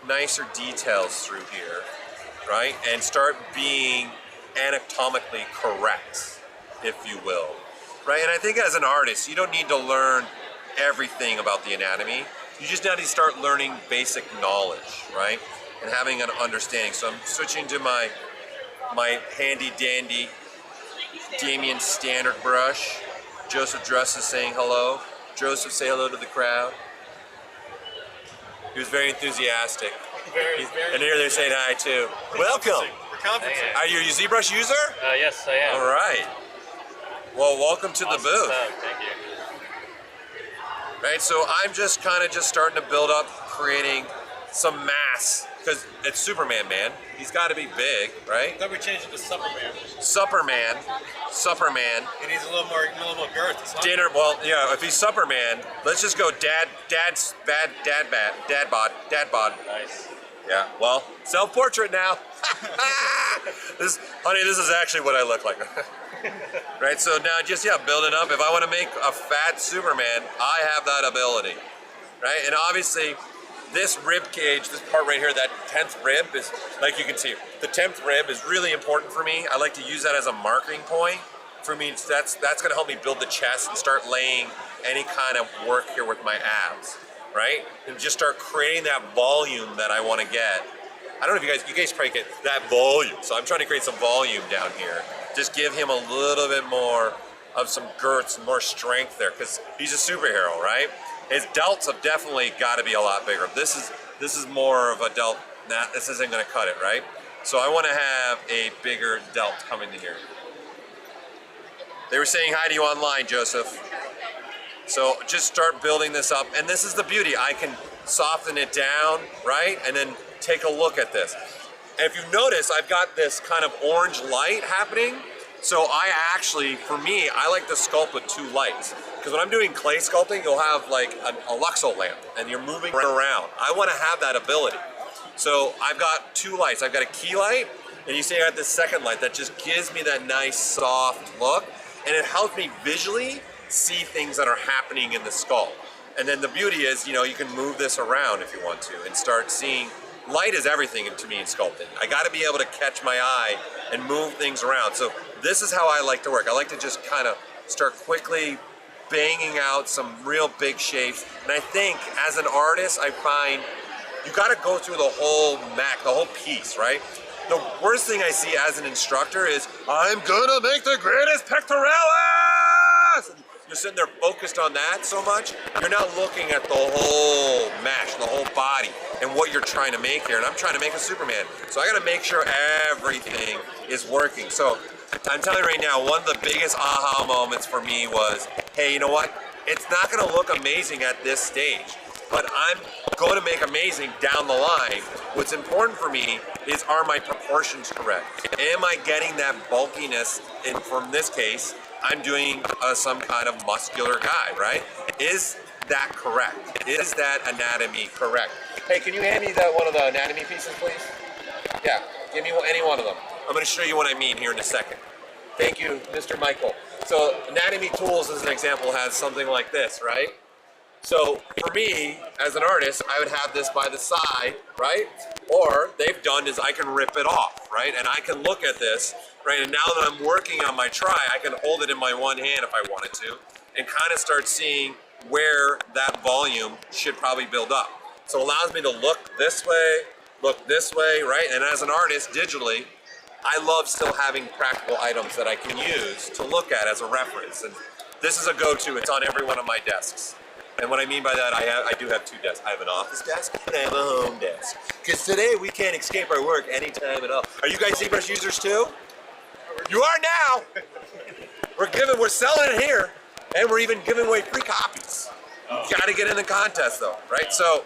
nicer details through here, right? And start being anatomically correct, if you will, right? And I think as an artist, you don't need to learn everything about the anatomy. You just need to start learning basic knowledge, right? And having an understanding. So I'm switching to my handy dandy Damien standard brush. Joseph Dress is saying hello. Joseph, say hello to the crowd. He was very enthusiastic. Very. And here they're saying hi too. Welcome. Are you a ZBrush user? Yes, I am. All right. Well, welcome to the booth. Thank you. Right, so I'm just kind of starting to build up, creating some mass. because it's Superman, man. He's got to be big, right? Then we changed it to Superman. Superman. It needs a little more girth. It's Dinner. Well, yeah. If he's Superman, let's just go dad bod. nice. Yeah. Well, self-portrait now. Honey, this is actually what I look like. Right. So now, just building up. If I want to make a fat Superman, I have that ability. Right. And obviously, this rib cage, this part right here, that 10th rib is, like you can see, the 10th rib is really important for me. I like to use that as a marking point. For me, that's gonna help me build the chest and start laying any kind of work here with my abs, right? And just start creating that volume that I wanna get. I don't know if you guys probably get that volume. So I'm trying to create some volume down here. Just give him a little bit more of some girth, some more strength there, because he's a superhero, right? His delts have definitely got to be a lot bigger. This is more of a delt. Nah, this isn't going to cut it, right? So I want to have a bigger delt coming to here. They were saying hi to you online, Joseph. So just start building this up. And this is the beauty. I can soften it down, right? And then take a look at this. And if you notice, I've got this kind of orange light happening. So I actually, for me, I like to sculpt with two lights. Because when I'm doing clay sculpting, you'll have like a Luxo lamp and you're moving around. I want to have that ability. So I've got two lights. I've got a key light, and you see I got this second light that just gives me that nice soft look. And it helps me visually see things that are happening in the skull. And then the beauty is, you can move this around if you want to and start seeing. Light is everything to me in sculpting. I got to be able to catch my eye and move things around. So this is how I like to work. I like to just kind of start quickly banging out some real big shapes. And I think as an artist, I find you got to go through the whole the whole piece, right? The worst thing I see as an instructor is, I'm gonna make the greatest pectoralis! And you're sitting there focused on that so much, you're not looking at the whole mesh, the whole body, and what you're trying to make here. And I'm trying to make a Superman. So I gotta make sure everything is working. So I'm telling you right now, one of the biggest aha moments for me was, hey, you know what? It's not gonna look amazing at this stage, but I'm going to make amazing down the line. What's important for me is, are my proportions correct? Am I getting that bulkiness? And from this case, I'm doing some kind of muscular guy, right? Is that correct? Is that anatomy correct? Hey, can you hand me that one of the anatomy pieces, please? Yeah, give me any one of them. I'm going to show you what I mean here in a second. Thank you, Mr. Michael. So Anatomy Tools, as an example, has something like this, right? So for me, as an artist, I would have this by the side, right? Or they've done is I can rip it off, right? And I can look at this, right? And now that I'm working on my try, I can hold it in my one hand if I wanted to, and kind of start seeing where that volume should probably build up. So it allows me to look this way, right? And as an artist, digitally, I love still having practical items that I can use to look at as a reference. And this is a go-to. It's on every one of my desks. And what I mean by that, I do have two desks. I have an office desk and I have a home desk. Because today we can't escape our work anytime at all. Are you guys ZBrush users too? You are now. We're selling it here, and we're even giving away free copies. You got to get in the contest though, right? So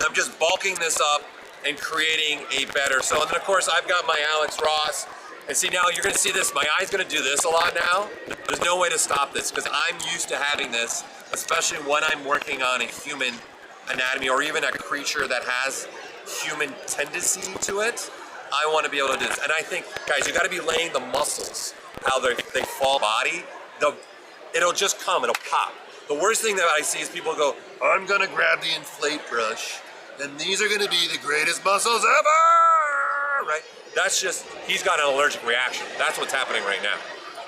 I'm just bulking this up and creating a better. So and then of course I've got my Alex Ross. And see, now you're gonna see this, my eye's gonna do this a lot now. There's no way to stop this because I'm used to having this, especially when I'm working on a human anatomy or even a creature that has human tendency to it. I wanna be able to do this. And I think, guys, you gotta be laying the muscles, how they fall body. It'll just come, it'll pop. The worst thing that I see is people go, I'm gonna grab the inflate brush and these are gonna be the greatest muscles ever, right? That's just, he's got an allergic reaction. That's what's happening right now,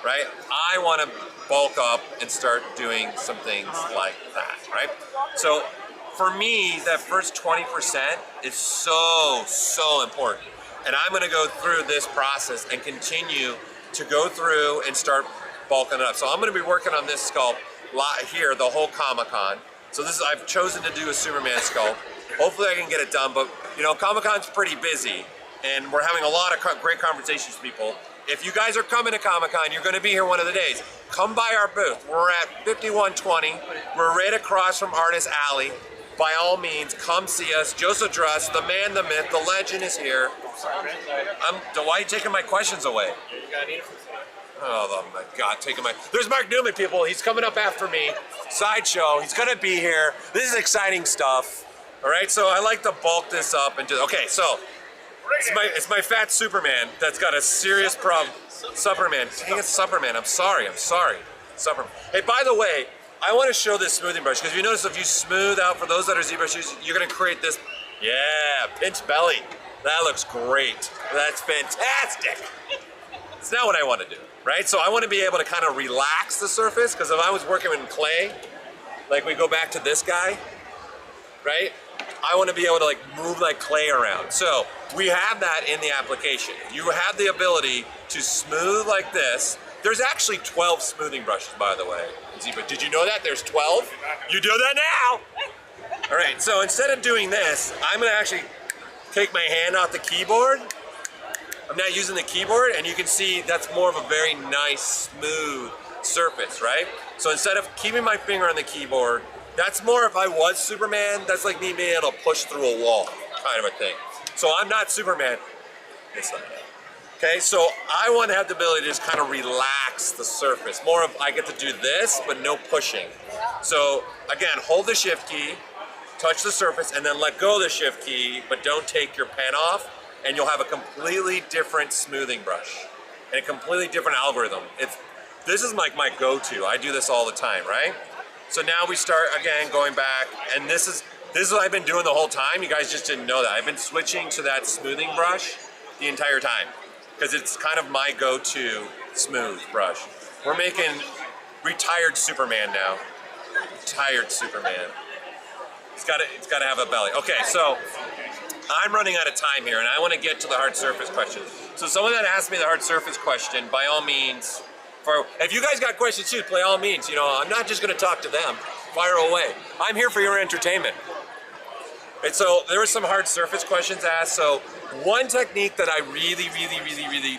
right? I want to bulk up and start doing some things like that, right? So for me, that first 20% is so important. And I'm going to go through this process and continue to go through and start bulking it up. So I'm going to be working on this sculpt here, the whole Comic-Con. So this is, I've chosen to do a Superman sculpt. Hopefully I can get it done, but you know, Comic-Con's pretty busy. And we're having a lot of great conversations with people. If you guys are coming to Comic-Con, you're gonna be here one of the days. Come by our booth. We're at 5120. We're right across from Artist Alley. by all means, come see us. Joseph Druss, the man, the myth, the legend is here. Why are you taking my questions away? Oh my God, taking my... There's Mark Newman, people. He's coming up after me. Sideshow. He's going to be here. This is exciting stuff. All right, so I like to bulk this up and just... Okay, so it's my fat Superman that's got a serious problem. Superman. Dang it, Superman. I'm sorry. Superman. Hey, by the way, I want to show this smoothing brush because if you notice, if you smooth out, for those that are ZBrush users, you're going to create this... Yeah, pinch belly. That looks great. That's fantastic. It's not what I want to do, right? So I want to be able to kind of relax the surface, because if I was working in clay, like we go back to this guy, right? I want to be able to like move like clay around. So we have that in the application. You have the ability to smooth like this. There's actually 12 smoothing brushes, by the way. Did you know that? There's 12? You do that now! All right, so instead of doing this, I'm gonna actually take my hand off the keyboard. I'm not using the keyboard, and you can see that's more of a very nice, smooth surface, right? So instead of keeping my finger on the keyboard, that's more if I was Superman, that's like me being able to push through a wall, kind of a thing. So I'm not Superman. It's not that. Okay, so I want to have the ability to just kind of relax the surface. More of, I get to do this, but no pushing. So again, hold the shift key, touch the surface, and then let go of the shift key, but don't take your pen off, and you'll have a completely different smoothing brush and a completely different algorithm. This is like my go-to. I do this all the time, right? So now we start again going back, and this is what I've been doing the whole time. You guys just didn't know that. I've been switching to that smoothing brush the entire time because it's kind of my go-to smooth brush. We're making retired Superman now. Retired Superman. It's got to have a belly. Okay, so I'm running out of time here, and I want to get to the hard surface question. So someone that asked me the hard surface question, by all means, if you guys got questions too, by all means, I'm not just going to talk to them. Fire away. I'm here for your entertainment. And so there were some hard surface questions asked. So one technique that I really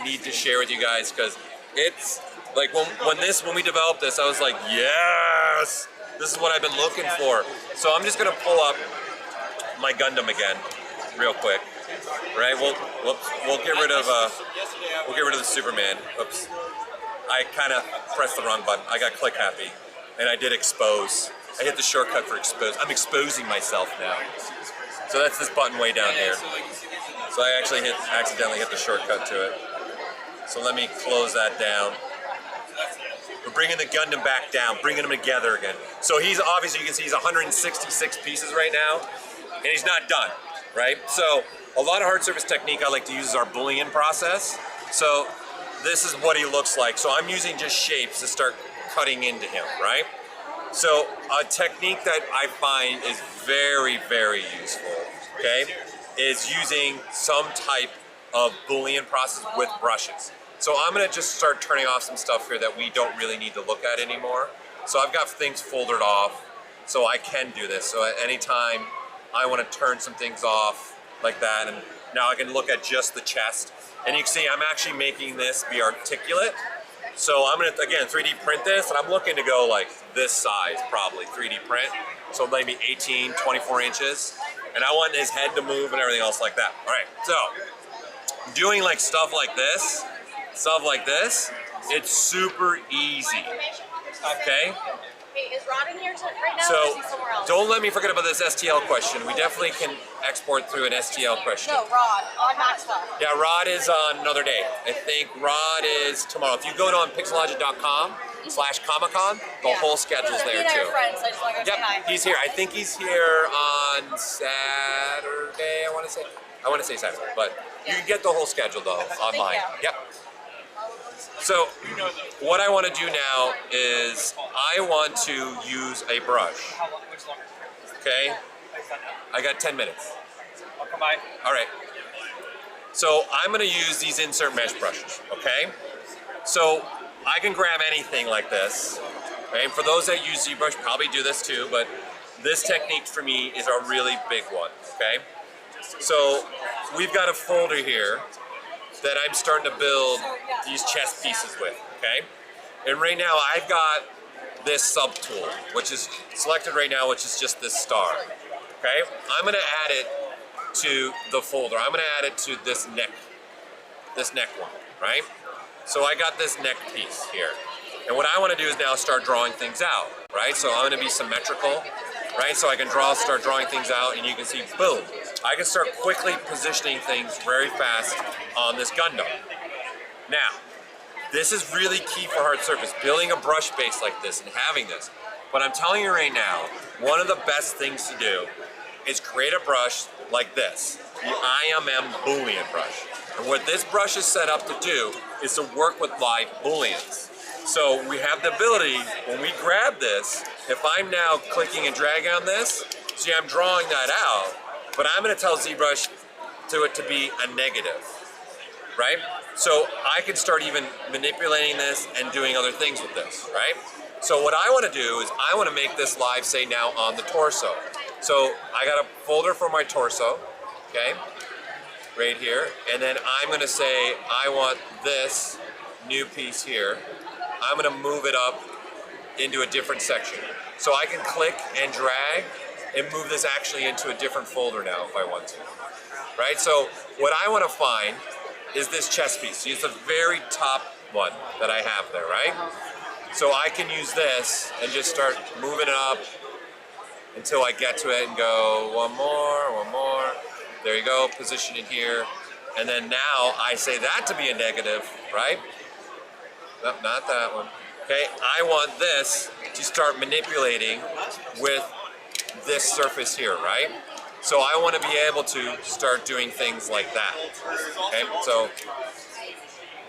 need to share with you guys, because it's like when we developed this, I was like, yes, this is what I've been looking for. So I'm just going to pull up my Gundam again, real quick. Right? We'll get rid of the Superman. Oops. I kind of pressed the wrong button. I got click happy, and I did expose. I hit the shortcut for expose. I'm exposing myself now. So that's this button way down here. So I actually accidentally hit the shortcut to it. So let me close that down. We're bringing the Gundam back down, bringing them together again. So he's obviously, you can see he's 166 pieces right now, and he's not done, right? So a lot of hard surface technique I like to use is our Boolean process. So this is what he looks like. So I'm using just shapes to start cutting into him, right? So a technique that I find is very useful, okay, is using some type of Boolean process with brushes. So I'm gonna just start turning off some stuff here that we don't really need to look at anymore. So I've got things foldered off, so I can do this. So at any time I wanna turn some things off like that, and now I can look at just the chest. And you can see I'm actually making this be articulate. So I'm gonna, again, 3D print this, and I'm looking to go like this size, probably 3D print. So maybe 18, 24 inches. And I want his head to move and everything else like that. All right, so doing like stuff like this, it's super easy, okay? Hey, is Rod in here right now, so or is he somewhere else? Don't let me forget about this STL question. We definitely can export through an STL question. No, Rod Maxwell. Yeah, Rod is on another day. I think Rod is tomorrow. If you go to Pixologic.com/Comic-Con, the whole schedule's there too. Friends, I just want to go say hi. He's here. I think he's here on Saturday, I want to say Saturday, but you can get the whole schedule though online. Yep. So what I want to do now is I want to use a brush. Okay? I got 10 minutes. I'll come by. All right. So I'm going to use these insert mesh brushes, okay? So I can grab anything like this. Okay? And for those that use ZBrush, probably do this too, but this technique for me is a really big one, okay? So we've got a folder here that I'm starting to build these chest pieces with, okay? And right now I've got this sub tool, which is selected right now, which is just this star. Okay, I'm gonna add it to the folder. I'm gonna add it to this neck one, right? So I got this neck piece here. And what I wanna do is now start drawing things out, right? So I'm gonna be symmetrical, right? So I can start drawing things out, and you can see, boom. I can start quickly positioning things very fast on this Gundam. Now, this is really key for hard surface, building a brush base like this and having this. But I'm telling you right now, one of the best things to do is create a brush like this, the IMM Boolean brush. And what this brush is set up to do is to work with live Booleans. So we have the ability, when we grab this, if I'm now clicking and dragging on this, see I'm drawing that out, but I'm gonna tell ZBrush to be a negative, right? So I can start even manipulating this and doing other things with this, right? So what I wanna do is I wanna make this live, say now on the torso. So I got a folder for my torso, okay? Right here, and then I'm gonna say I want this new piece here. I'm gonna move it up into a different section. So I can click and drag and move this actually into a different folder now if I want to, right? So what I wanna find is this chest piece. It's the very top one that I have there, right? So I can use this and just start moving it up until I get to it and go one more. There you go, position it here. And then now I say that to be a negative, right? Nope, not that one. Okay, I want this to start manipulating with this surface here, right? So I want to be able to start doing things like that. Okay, so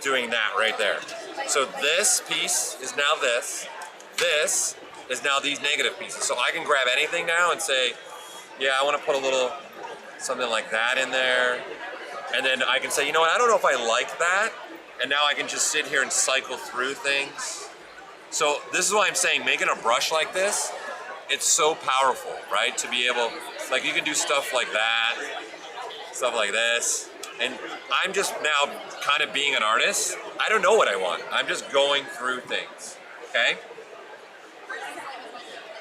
doing that right there. So this piece is now this. This is now these negative pieces. So I can grab anything now and say, yeah, I want to put a little something like that in there. And then I can say, you know what, I don't know if I like that. And now I can just sit here and cycle through things. So this is why I'm saying making a brush like this, it's so powerful, right? To be able, like you can do stuff like that, stuff like this. And I'm just now kind of being an artist. I don't know what I want. I'm just going through things, okay?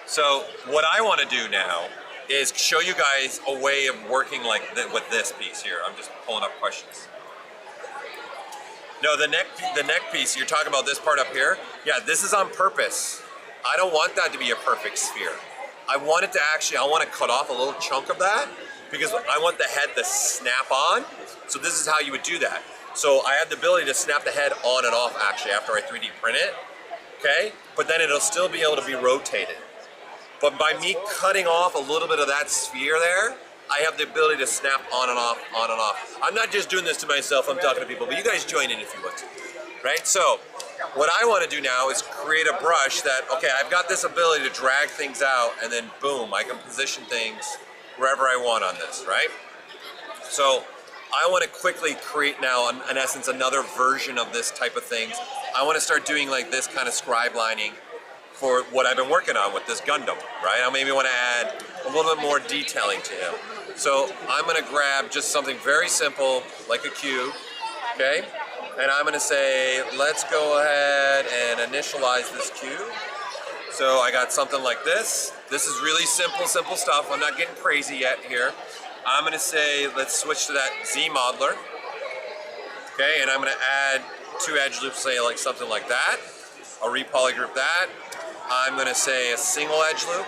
So what I want to do now is show you guys a way of working like with this piece here. I'm just pulling up questions. No, the neck piece, you're talking about this part up here? Yeah, this is on purpose. I don't want that to be a perfect sphere. I want it to actually, I want to cut off a little chunk of that because I want the head to snap on. So this is how you would do that. So I have the ability to snap the head on and off actually after I 3D print it, okay? But then it'll still be able to be rotated. But by me cutting off a little bit of that sphere there, I have the ability to snap on and off, on and off. I'm not just doing this to myself, I'm talking to people, but you guys join in if you want to, right? So what I want to do now is create a brush that, okay, I've got this ability to drag things out and then boom, I can position things wherever I want on this, right? So I want to quickly create now, in essence, another version of this type of things. I want to start doing like this kind of scribe lining for what I've been working on with this Gundam, right? I maybe want to add a little bit more detailing to him. So I'm gonna grab just something very simple, like a cube, okay? And I'm gonna say, let's go ahead and initialize this cube. So I got something like this. This is really simple stuff. I'm not getting crazy yet here. I'm gonna say, let's switch to that Z modeler. Okay, and I'm gonna add 2 edge loops, say like something like that. I'll repolygroup that. I'm gonna say a single edge loop.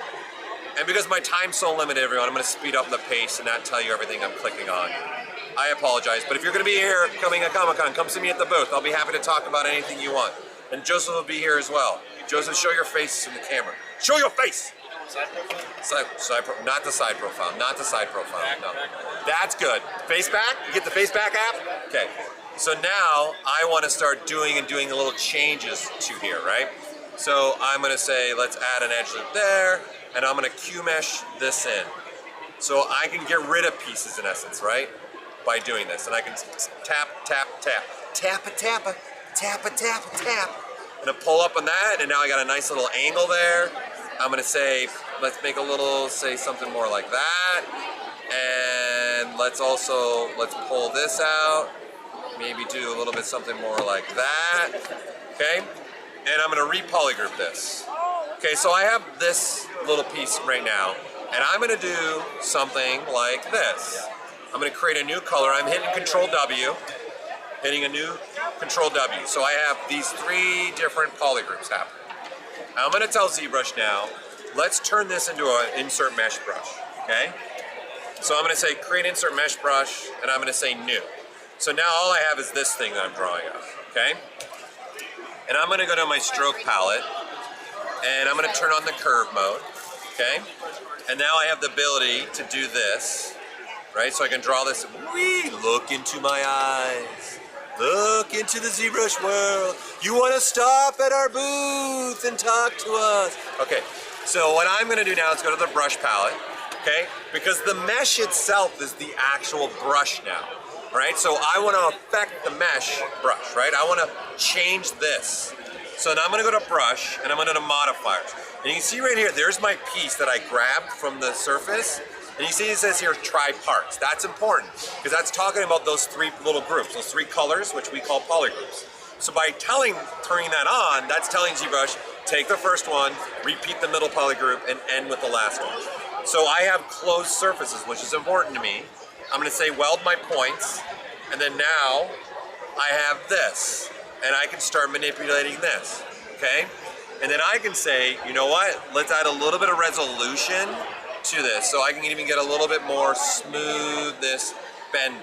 And because my time's so limited, everyone, I'm gonna speed up the pace and not tell you everything I'm clicking on. I apologize, but if you're gonna be here coming at Comic-Con, come see me at the booth. I'll be happy to talk about anything you want. And Joseph will be here as well. Joseph, show your face in the camera. Show your face! Not the side profile, not the side profile, no. That's good. Face back? You get the face back app? Okay. So now I want to start doing a little changes to here, right? So I'm going to say, let's add an edge loop there, and I'm going to Q mesh this in. So I can get rid of pieces in essence, right? By doing this, and I can tap, tap, tap, tappa, tappa, tappa, tappa, tap. I'm going to pull up on that, and now I got a nice little angle there. I'm going to say, let's make a little, say something more like that. And let's pull this out. Maybe do a little bit something more like that. Okay? And I'm going to repolygroup this. Okay, so I have this little piece right now. And I'm gonna do something like this. I'm gonna create a new color. I'm hitting Control W, hitting a new Control W. So I have these 3 different poly groups happening. Now I'm gonna tell ZBrush now, let's turn this into an insert mesh brush, okay? So I'm gonna say create insert mesh brush, and I'm gonna say new. So now all I have is this thing that I'm drawing of, okay? And I'm gonna go to my stroke palette, and I'm gonna turn on the curve mode, okay? And now I have the ability to do this, right? So I can draw this, wee, look into my eyes. Look into the ZBrush world. You want to stop at our booth and talk to us. Okay, so what I'm going to do now is go to the brush palette, okay? Because the mesh itself is the actual brush now, right? So I want to affect the mesh brush, right? I want to change this. So now I'm going to go to brush and I'm going to go to modifiers. And you can see right here, there's my piece that I grabbed from the surface. And you see it says here, try parts. That's important, because that's talking about those 3 little groups, those 3 colors, which we call polygroups. So by turning that on, that's telling ZBrush, take the first one, repeat the middle polygroup, and end with the last one. So I have closed surfaces, which is important to me. I'm gonna say weld my points, and then now I have this, and I can start manipulating this, okay? And then I can say, you know what, let's add a little bit of resolution to this, so I can even get a little bit more smoothness bend,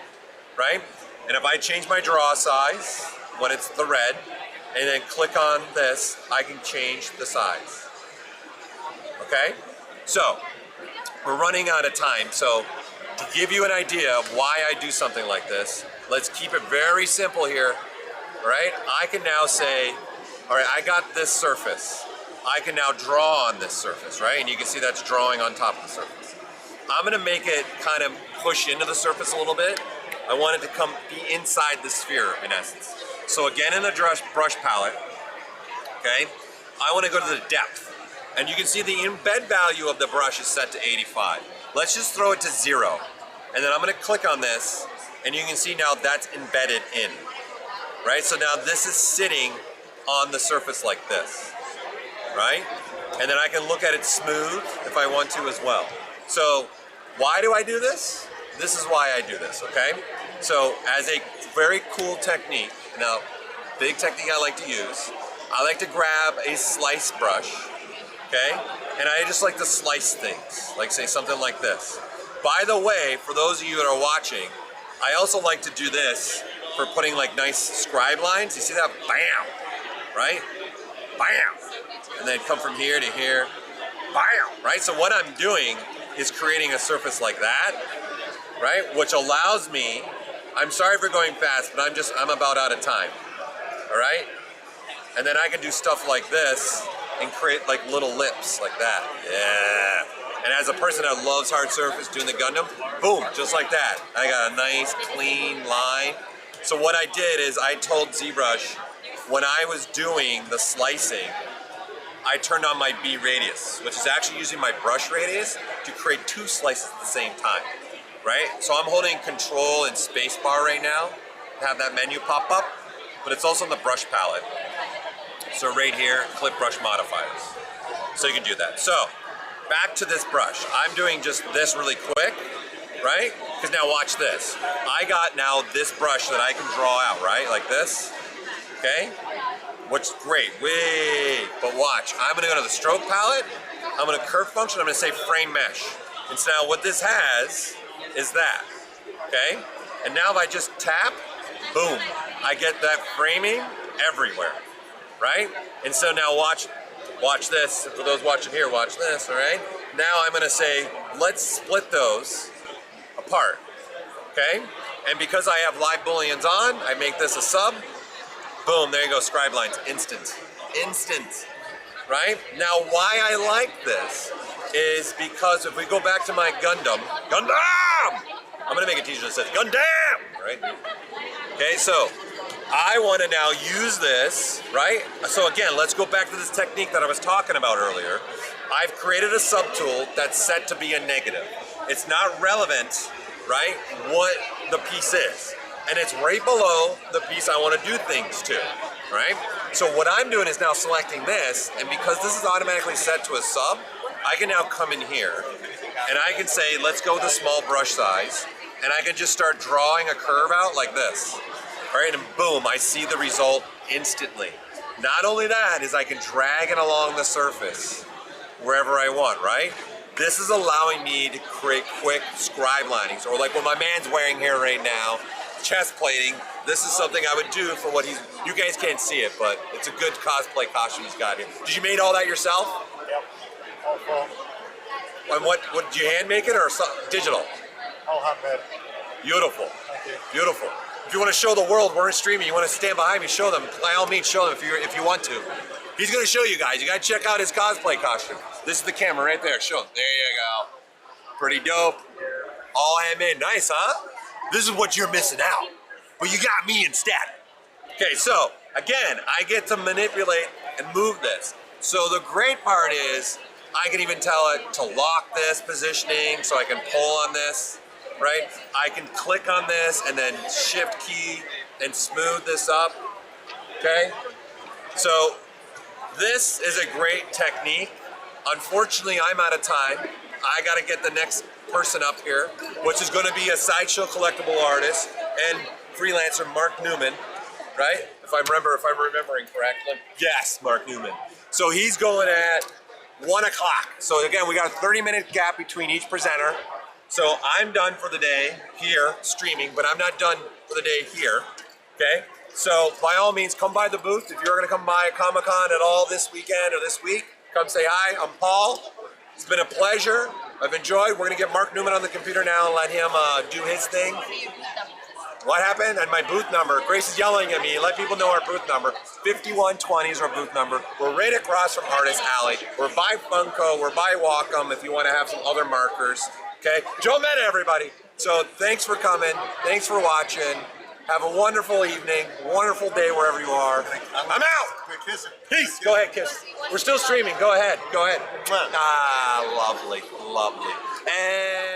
right? And if I change my draw size when it's the red, and then click on this, I can change the size. Okay? So, we're running out of time, so to give you an idea of why I do something like this, let's keep it very simple here, all right? I can now say, all right, I got this surface. I can now draw on this surface, right? And you can see that's drawing on top of the surface. I'm gonna make it kind of push into the surface a little bit. I want it to be inside the sphere, in essence. So again, in the brush palette, okay, I wanna go to the depth. And you can see the embed value of the brush is set to 85. Let's just throw it to 0. And then I'm gonna click on this, and you can see now that's embedded in, right? So now this is sitting on the surface like this. Right? And then I can look at it smooth if I want to as well. So why do I do this? This is why I do this, okay? So as a very cool technique, now big technique I like to use, I like to grab a slice brush, okay? And I just like to slice things, like say something like this. By the way, for those of you that are watching, I also like to do this for putting like nice scribe lines. You see that? Bam! Right? Bam! And then come from here to here, bam, right? So what I'm doing is creating a surface like that, right? Which allows me, I'm sorry for going fast, but I'm about out of time, all right? And then I can do stuff like this and create like little lips like that, yeah. And as a person that loves hard surface, doing the Gundam, boom, just like that. I got a nice clean line. So what I did is I told ZBrush, when I was doing the slicing, I turned on my B radius, which is actually using my brush radius to create 2 slices at the same time, right? So I'm holding Control and Space Bar right now to have that menu pop up, but it's also in the brush palette. So right here, clip brush modifiers. So you can do that. So back to this brush. I'm doing just this really quick, right? Because now watch this. I got now this brush that I can draw out, right? Like this, okay? Which is great, but watch, I'm gonna go to the stroke palette, I'm gonna curve function, I'm gonna say frame mesh. And so now what this has is that, okay? And now if I just tap, boom, I get that framing everywhere, right? And so now watch this, for those watching here, watch this, all right? Now I'm gonna say, let's split those apart, okay? And because I have live booleans on, I make this a sub. Boom, there you go, scribe lines, instant, right? Now why I like this is because if we go back to my Gundam, I'm gonna make a t-shirt that says Gundam, right? Okay, so I wanna now use this, right? So again, let's go back to this technique that I was talking about earlier. I've created a subtool that's set to be a negative. It's not relevant, right, what the piece is. And it's right below the piece I want to do things to, right? So what I'm doing is now selecting this, and because this is automatically set to a sub, I can now come in here, and I can say, let's go with a small brush size, and I can just start drawing a curve out like this. All right, and boom, I see the result instantly. Not only that, is I can drag it along the surface wherever I want, right? This is allowing me to create quick scribe linings, or like what my man's wearing here right now, chest plating. This is something I would do for what he's, you guys can't see it, but it's a good cosplay costume he's got here. Did you make all that yourself? Yep. All foam. And what did you hand make it or digital? All handmade. Beautiful. Thank you. Beautiful. If you want to show the world we're streaming, you want to stand behind me, show them. By all means, show them if you want to. He's going to show you guys. You got to check out his cosplay costume. This is the camera right there. Show them. There you go. Pretty dope. All handmade. Nice, huh? This is what you're missing out. But you got me instead. Okay, so again, I get to manipulate and move this. So the great part is I can even tell it to lock this positioning so I can pull on this, right? I can click on this and then shift key and smooth this up, okay? So this is a great technique. Unfortunately, I'm out of time. I gotta get the next person up here, which is gonna be a Sideshow collectible artist and freelancer, Mark Newman, right? If I'm remembering correctly. Yes, Mark Newman. So he's going at 1 o'clock. So again, we got a 30-minute gap between each presenter. So I'm done for the day here streaming, but I'm not done for the day here, okay? So by all means, come by the booth. If you're gonna come by a Comic-Con at all this weekend or this week, come say hi. I'm Paul. It's been a pleasure. I've enjoyed. We're gonna get Mark Newman on the computer now and let him do his thing. What happened? And my booth number. Grace is yelling at me. Let people know our booth number. 5120 is our booth number. We're right across from Artist Alley. We're by Funko. We're by Wacom if you want to have some other markers. Okay? Joe Meta, everybody. So thanks for coming. Thanks for watching. Have a wonderful evening. Wonderful day wherever you are. I'm out. Peace. Go ahead, kiss. We're still streaming. Go ahead. Go ahead. Ah, lovely. Lovely. And